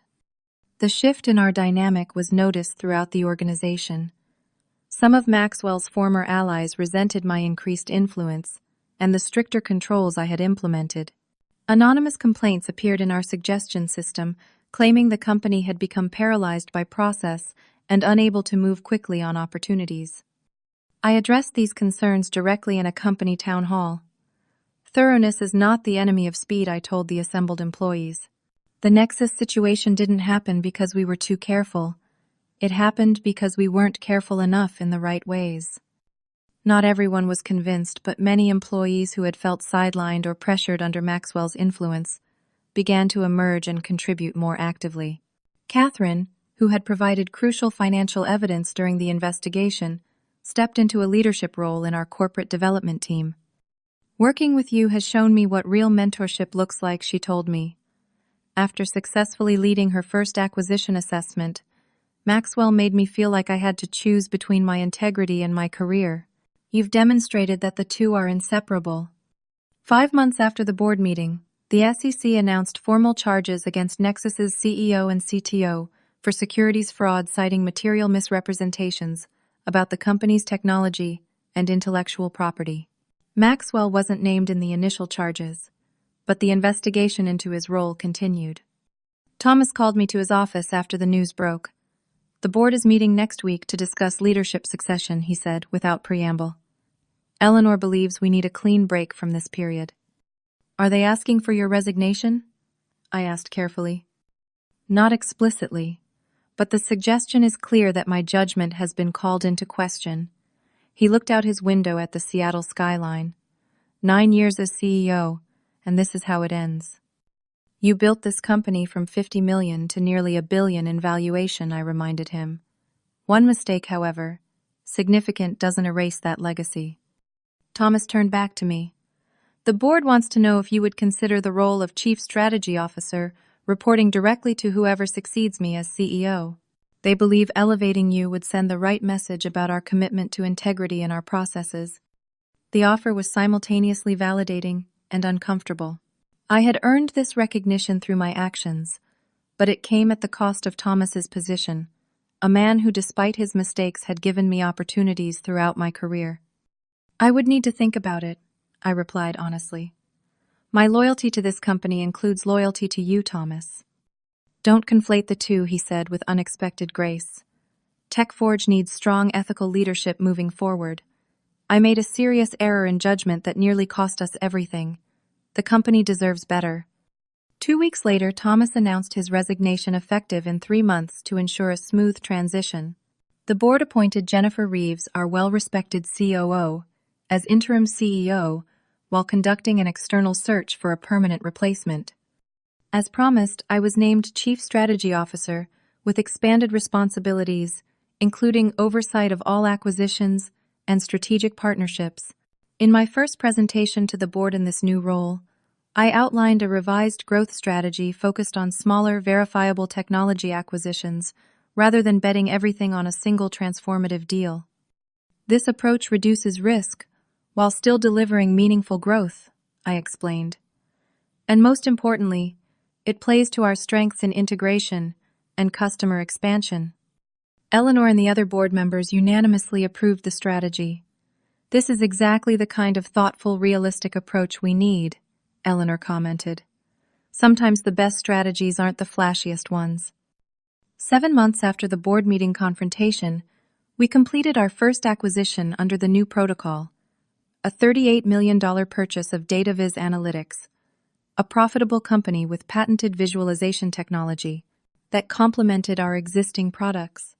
Speaker 1: The shift in our dynamic was noticed throughout the organization. Some of Maxwell's former allies resented my increased influence and the stricter controls I had implemented. Anonymous complaints appeared in our suggestion system, claiming the company had become paralyzed by process and unable to move quickly on opportunities. I addressed these concerns directly in a company town hall. Thoroughness is not the enemy of speed, I told the assembled employees. The Nexus situation didn't happen because we were too careful. It happened because we weren't careful enough in the right ways. Not everyone was convinced, but many employees who had felt sidelined or pressured under Maxwell's influence began to emerge and contribute more actively. Catherine, who had provided crucial financial evidence during the investigation, stepped into a leadership role in our corporate development team. Working with you has shown me what real mentorship looks like, she told me. After successfully leading her first acquisition assessment, Maxwell made me feel like I had to choose between my integrity and my career. You've demonstrated that the two are inseparable. 5 months after the board meeting, the SEC announced formal charges against Nexus's CEO and CTO for securities fraud, citing material misrepresentations about the company's technology and intellectual property. Maxwell wasn't named in the initial charges, but the investigation into his role continued. Thomas called me to his office after the news broke. The board is meeting next week to discuss leadership succession, he said, without preamble. Eleanor believes we need a clean break from this period. Are they asking for your resignation? I asked carefully. Not explicitly, but the suggestion is clear that my judgment has been called into question. He looked out his window at the Seattle skyline. 9 years as CEO, and this is how it ends. You built this company from $50 million to nearly $1 billion in valuation, I reminded him. One mistake, however, Significant doesn't erase that legacy. Thomas turned back to me. The board wants to know if you would consider the role of Chief Strategy Officer, reporting directly to whoever succeeds me as CEO. They believe elevating you would send the right message about our commitment to integrity in our processes. The offer was simultaneously validating and uncomfortable. I had earned this recognition through my actions, but it came at the cost of Thomas's position, a man who, despite his mistakes, had given me opportunities throughout my career. I would need to think about it, I replied honestly. My loyalty to this company includes loyalty to you, Thomas. Don't conflate the two, he said with unexpected grace. TechForge needs strong ethical leadership moving forward. I made a serious error in judgment that nearly cost us everything. The company deserves better. 2 weeks later, Thomas announced his resignation effective in 3 months to ensure a smooth transition. The board appointed Jennifer Reeves, our well-respected COO, as interim CEO, while conducting an external search for a permanent replacement. As promised, I was named Chief Strategy Officer with expanded responsibilities, including oversight of all acquisitions and strategic partnerships. In my first presentation to the board in this new role, I outlined a revised growth strategy focused on smaller, verifiable technology acquisitions rather than betting everything on a single transformative deal. This approach reduces risk while still delivering meaningful growth, I explained. And most importantly, it plays to our strengths in integration and customer expansion. Eleanor and the other board members unanimously approved the strategy. This is exactly the kind of thoughtful, realistic approach we need, Eleanor commented. Sometimes the best strategies aren't the flashiest ones. 7 months after the board meeting confrontation, we completed our first acquisition under the new protocol, a $38 million purchase of DataViz Analytics, a profitable company with patented visualization technology that complemented our existing products.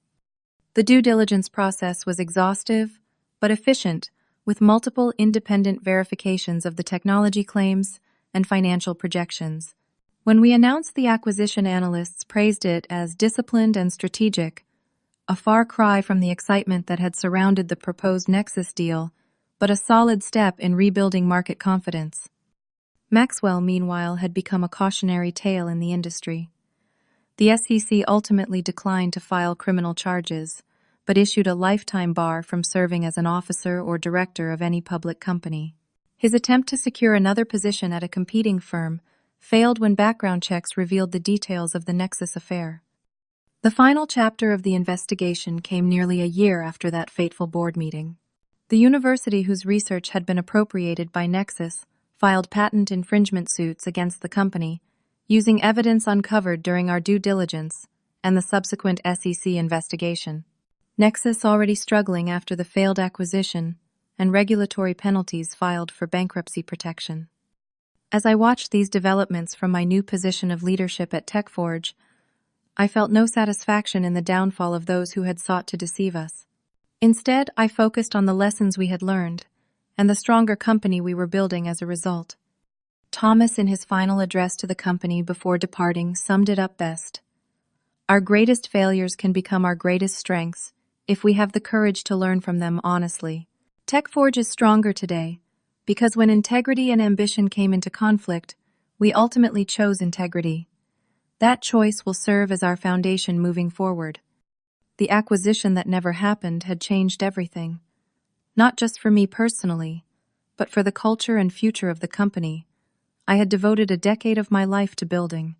Speaker 1: The due diligence process was exhaustive but efficient, with multiple independent verifications of the technology claims and financial projections. When we announced the acquisition, analysts praised it as disciplined and strategic, a far cry from the excitement that had surrounded the proposed Nexus deal, but a solid step in rebuilding market confidence. Maxwell, meanwhile, had become a cautionary tale in the industry. The SEC ultimately declined to file criminal charges, but issued a lifetime bar from serving as an officer or director of any public company. His attempt to secure another position at a competing firm failed when background checks revealed the details of the Nexus affair. The final chapter of the investigation came nearly a year after that fateful board meeting. The university whose research had been appropriated by Nexus filed patent infringement suits against the company, using evidence uncovered during our due diligence and the subsequent SEC investigation. Nexus, already struggling after the failed acquisition, and regulatory penalties filed for bankruptcy protection. As I watched these developments from my new position of leadership at TechForge, I felt no satisfaction in the downfall of those who had sought to deceive us. Instead, I focused on the lessons we had learned and the stronger company we were building as a result. Thomas, in his final address to the company before departing, summed it up best. Our greatest failures can become our greatest strengths if we have the courage to learn from them honestly. TechForge is stronger today because when integrity and ambition came into conflict, we ultimately chose integrity. That choice will serve as our foundation moving forward. The acquisition that never happened had changed everything. Not just for me personally, but for the culture and future of the company I had devoted a decade of my life to building.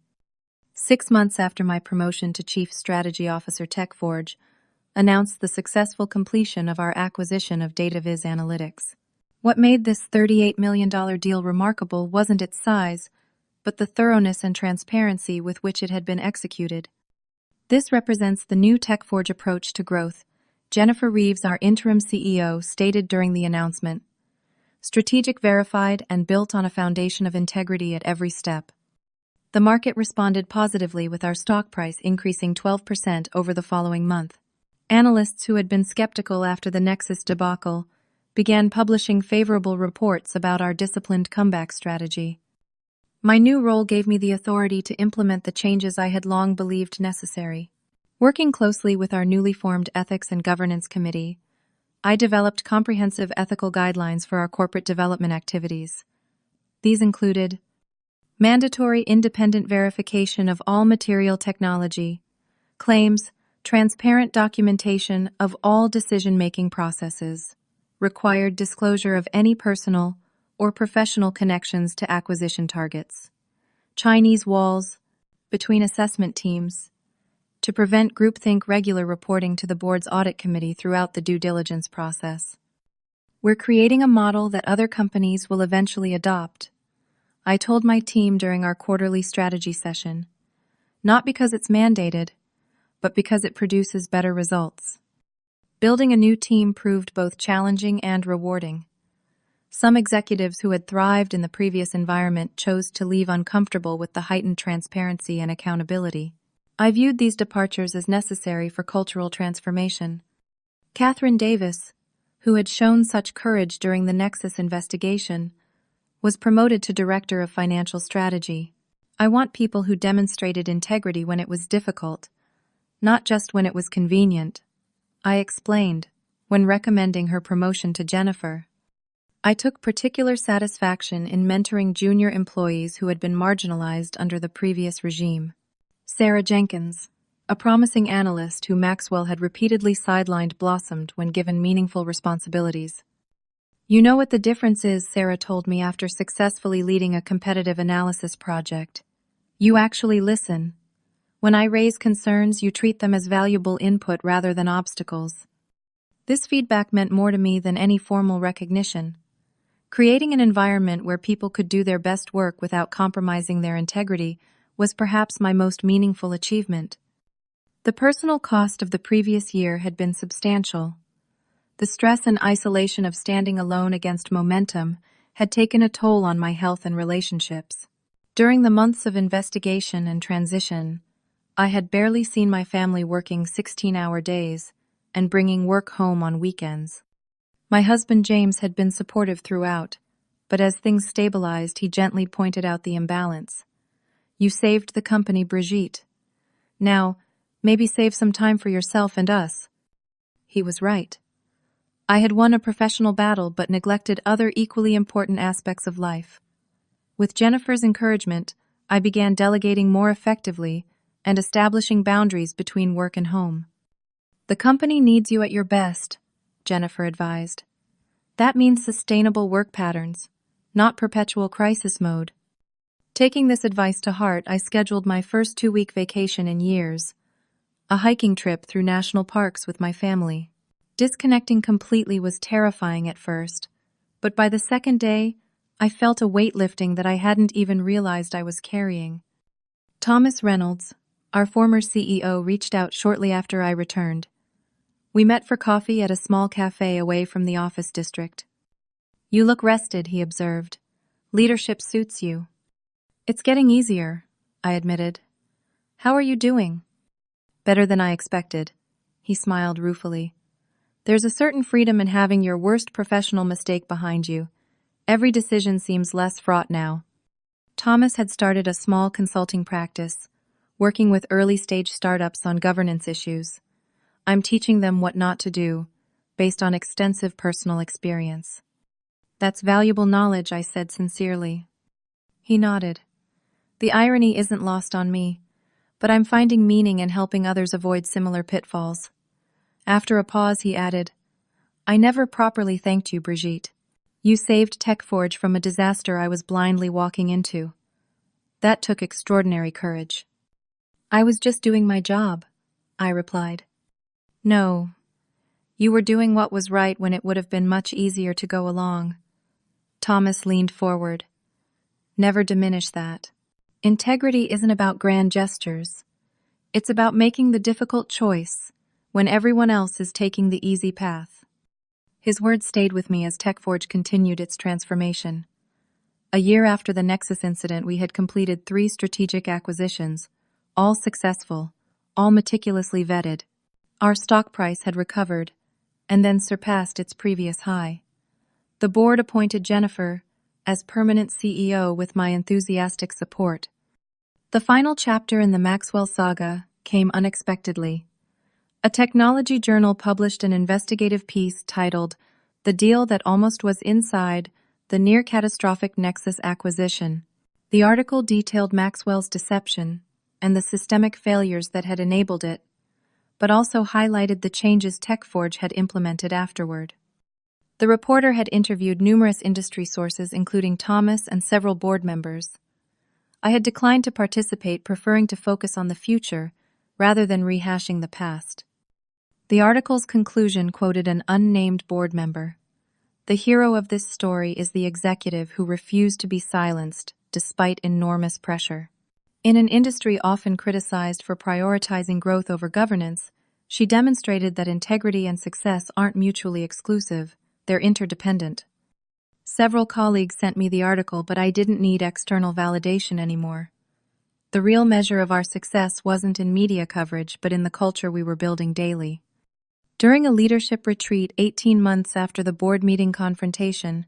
Speaker 1: 6 months after my promotion to Chief Strategy Officer, TechForge announced the successful completion of our acquisition of DataViz Analytics. What made this $38 million deal remarkable wasn't its size, but the thoroughness and transparency with which it had been executed. This represents the new TechForge approach to growth, Jennifer Reeves, our interim CEO, stated during the announcement. Strategic, verified, and built on a foundation of integrity at every step. The market responded positively, with our stock price increasing 12% over the following month. Analysts who had been skeptical after the Nexus debacle began publishing favorable reports about our disciplined comeback strategy. My new role gave me the authority to implement the changes I had long believed necessary. Working closely with our newly formed Ethics and Governance Committee, I developed comprehensive ethical guidelines for our corporate development activities. These included mandatory independent verification of all material technology, claims, transparent documentation of all decision-making processes, required disclosure of any personal or professional connections to acquisition targets, Chinese walls between assessment teams, to prevent groupthink, regular reporting to the board's audit committee throughout the due diligence process. We're creating a model that other companies will eventually adopt, I told my team during our quarterly strategy session, not because it's mandated, but because it produces better results. Building a new team proved both challenging and rewarding. Some executives who had thrived in the previous environment chose to leave uncomfortable with the heightened transparency and accountability. I viewed these departures as necessary for cultural transformation. Catherine Davis, who had shown such courage during the Nexus investigation, was promoted to Director of Financial Strategy. I want people who demonstrated integrity when it was difficult, not just when it was convenient, I explained, when recommending her promotion to Jennifer. I took particular satisfaction in mentoring junior employees who had been marginalized under the previous regime. Sarah Jenkins, a promising analyst who Maxwell had repeatedly sidelined, blossomed when given meaningful responsibilities. You know what the difference is, Sarah told me after successfully leading a competitive analysis project. You actually listen. When I raise concerns, you treat them as valuable input rather than obstacles. This feedback meant more to me than any formal recognition. Creating an environment where people could do their best work without compromising their integrity was perhaps my most meaningful achievement. The personal cost of the previous year had been substantial. The stress and isolation of standing alone against momentum had taken a toll on my health and relationships. During the months of investigation and transition, I had barely seen my family working 16-hour days and bringing work home on weekends. My husband James had been supportive throughout, but as things stabilized, he gently pointed out the imbalance. You saved the company, Brigitte. Now, maybe save some time for yourself and us. He was right. I had won a professional battle but neglected other equally important aspects of life. With Jennifer's encouragement, I began delegating more effectively and establishing boundaries between work and home. The company needs you at your best, Jennifer advised. That means sustainable work patterns, not perpetual crisis mode. Taking this advice to heart, I scheduled my first 2-week vacation in years, a hiking trip through national parks with my family. Disconnecting completely was terrifying at first, but by the second day, I felt a weight lifting that I hadn't even realized I was carrying. Thomas Reynolds, our former CEO, reached out shortly after I returned. We met for coffee at a small cafe away from the office district. You look rested, he observed. Leadership suits you. It's getting easier, I admitted. How are you doing? Better than I expected, he smiled ruefully. There's a certain freedom in having your worst professional mistake behind you. Every decision seems less fraught now. Thomas had started a small consulting practice, working with early-stage startups on governance issues. I'm teaching them what not to do, based on extensive personal experience. That's valuable knowledge, I said sincerely. He nodded. The irony isn't lost on me, but I'm finding meaning in helping others avoid similar pitfalls. After a pause, he added, I never properly thanked you, Brigitte. You saved TechForge from a disaster I was blindly walking into. That took extraordinary courage. I was just doing my job, I replied. No, you were doing what was right when it would have been much easier to go along. Thomas leaned forward. Never diminish that. Integrity isn't about grand gestures. It's about making the difficult choice when everyone else is taking the easy path. His words stayed with me as TechForge continued its transformation. A year after the Nexus incident, we had completed 3 strategic acquisitions, all successful, all meticulously vetted. Our stock price had recovered, and then surpassed its previous high. The board appointed Jennifer as permanent CEO with my enthusiastic support. The final chapter in the Maxwell saga came unexpectedly. A technology journal published an investigative piece titled "The Deal That Almost Was Inside the Near Catastrophic Nexus Acquisition." The article detailed Maxwell's deception and the systemic failures that had enabled it, but also highlighted the changes TechForge had implemented afterward. The reporter had interviewed numerous industry sources, including Thomas and several board members. I had declined to participate, preferring to focus on the future rather than rehashing the past. The article's conclusion quoted an unnamed board member. "The hero of this story is the executive who refused to be silenced despite enormous pressure." In an industry often criticized for prioritizing growth over governance, she demonstrated that integrity and success aren't mutually exclusive, they're interdependent. Several colleagues sent me the article, but I didn't need external validation anymore. The real measure of our success wasn't in media coverage, but in the culture we were building daily. During a leadership retreat 18 months after the board meeting confrontation,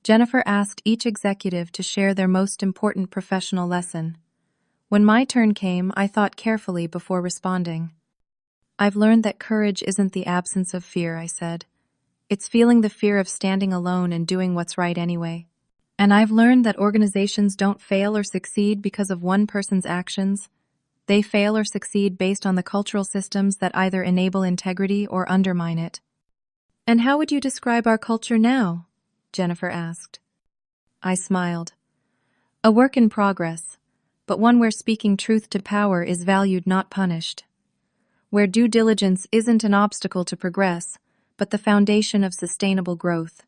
Speaker 1: Jennifer asked each executive to share their most important professional lesson. When my turn came, I thought carefully before responding. "I've learned that courage isn't the absence of fear," I said. "It's feeling the fear of standing alone and doing what's right anyway. And I've learned that organizations don't fail or succeed because of one person's actions. They fail or succeed based on the cultural systems that either enable integrity or undermine it." "And how would you describe our culture now?" Jennifer asked. I smiled. "A work in progress, but one where speaking truth to power is valued, not punished. Where due diligence isn't an obstacle to progress, but the foundation of sustainable growth.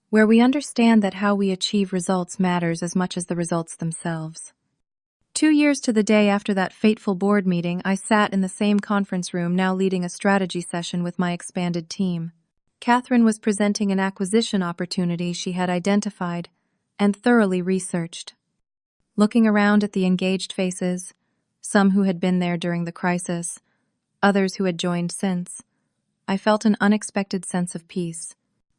Speaker 1: Where we understand that how we achieve results matters as much as the results themselves." 2 years to the day after that fateful board meeting, I sat in the same conference room, now leading a strategy session with my expanded team. Catherine was presenting an acquisition opportunity she had identified and thoroughly researched. Looking around at the engaged faces, some who had been there during the crisis, others who had joined since, I felt an unexpected sense of peace.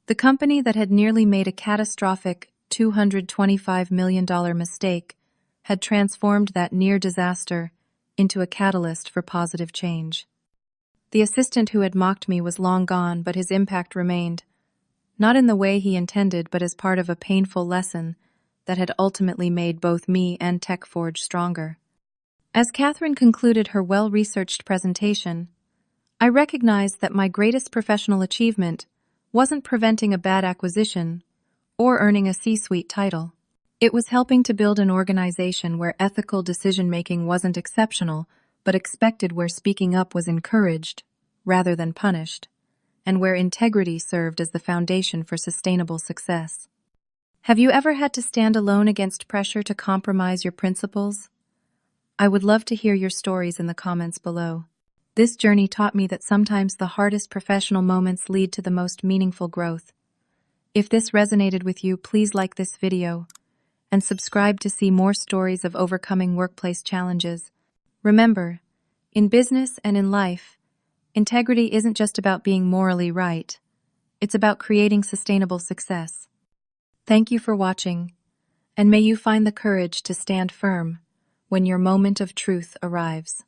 Speaker 1: The company that had nearly made a catastrophic $225 million mistake had transformed that near disaster into a catalyst for positive change. The assistant who had mocked me was long gone, but his impact remained, not in the way he intended, but as part of a painful lesson that had ultimately made both me and TechForge stronger. As Catherine concluded her well-researched presentation, I recognized that my greatest professional achievement wasn't preventing a bad acquisition or earning a C-suite title. It was helping to build an organization where ethical decision-making wasn't exceptional, but expected, where speaking up was encouraged rather than punished, and where integrity served as the foundation for sustainable success. Have you ever had to stand alone against pressure to compromise your principles? I would love to hear your stories in the comments below. This journey taught me that sometimes the hardest professional moments lead to the most meaningful growth. If this resonated with you, please like this video and subscribe to see more stories of overcoming workplace challenges. Remember, in business and in life, integrity isn't just about being morally right. It's about creating sustainable success. Thank you for watching, and may you find the courage to stand firm when your moment of truth arrives.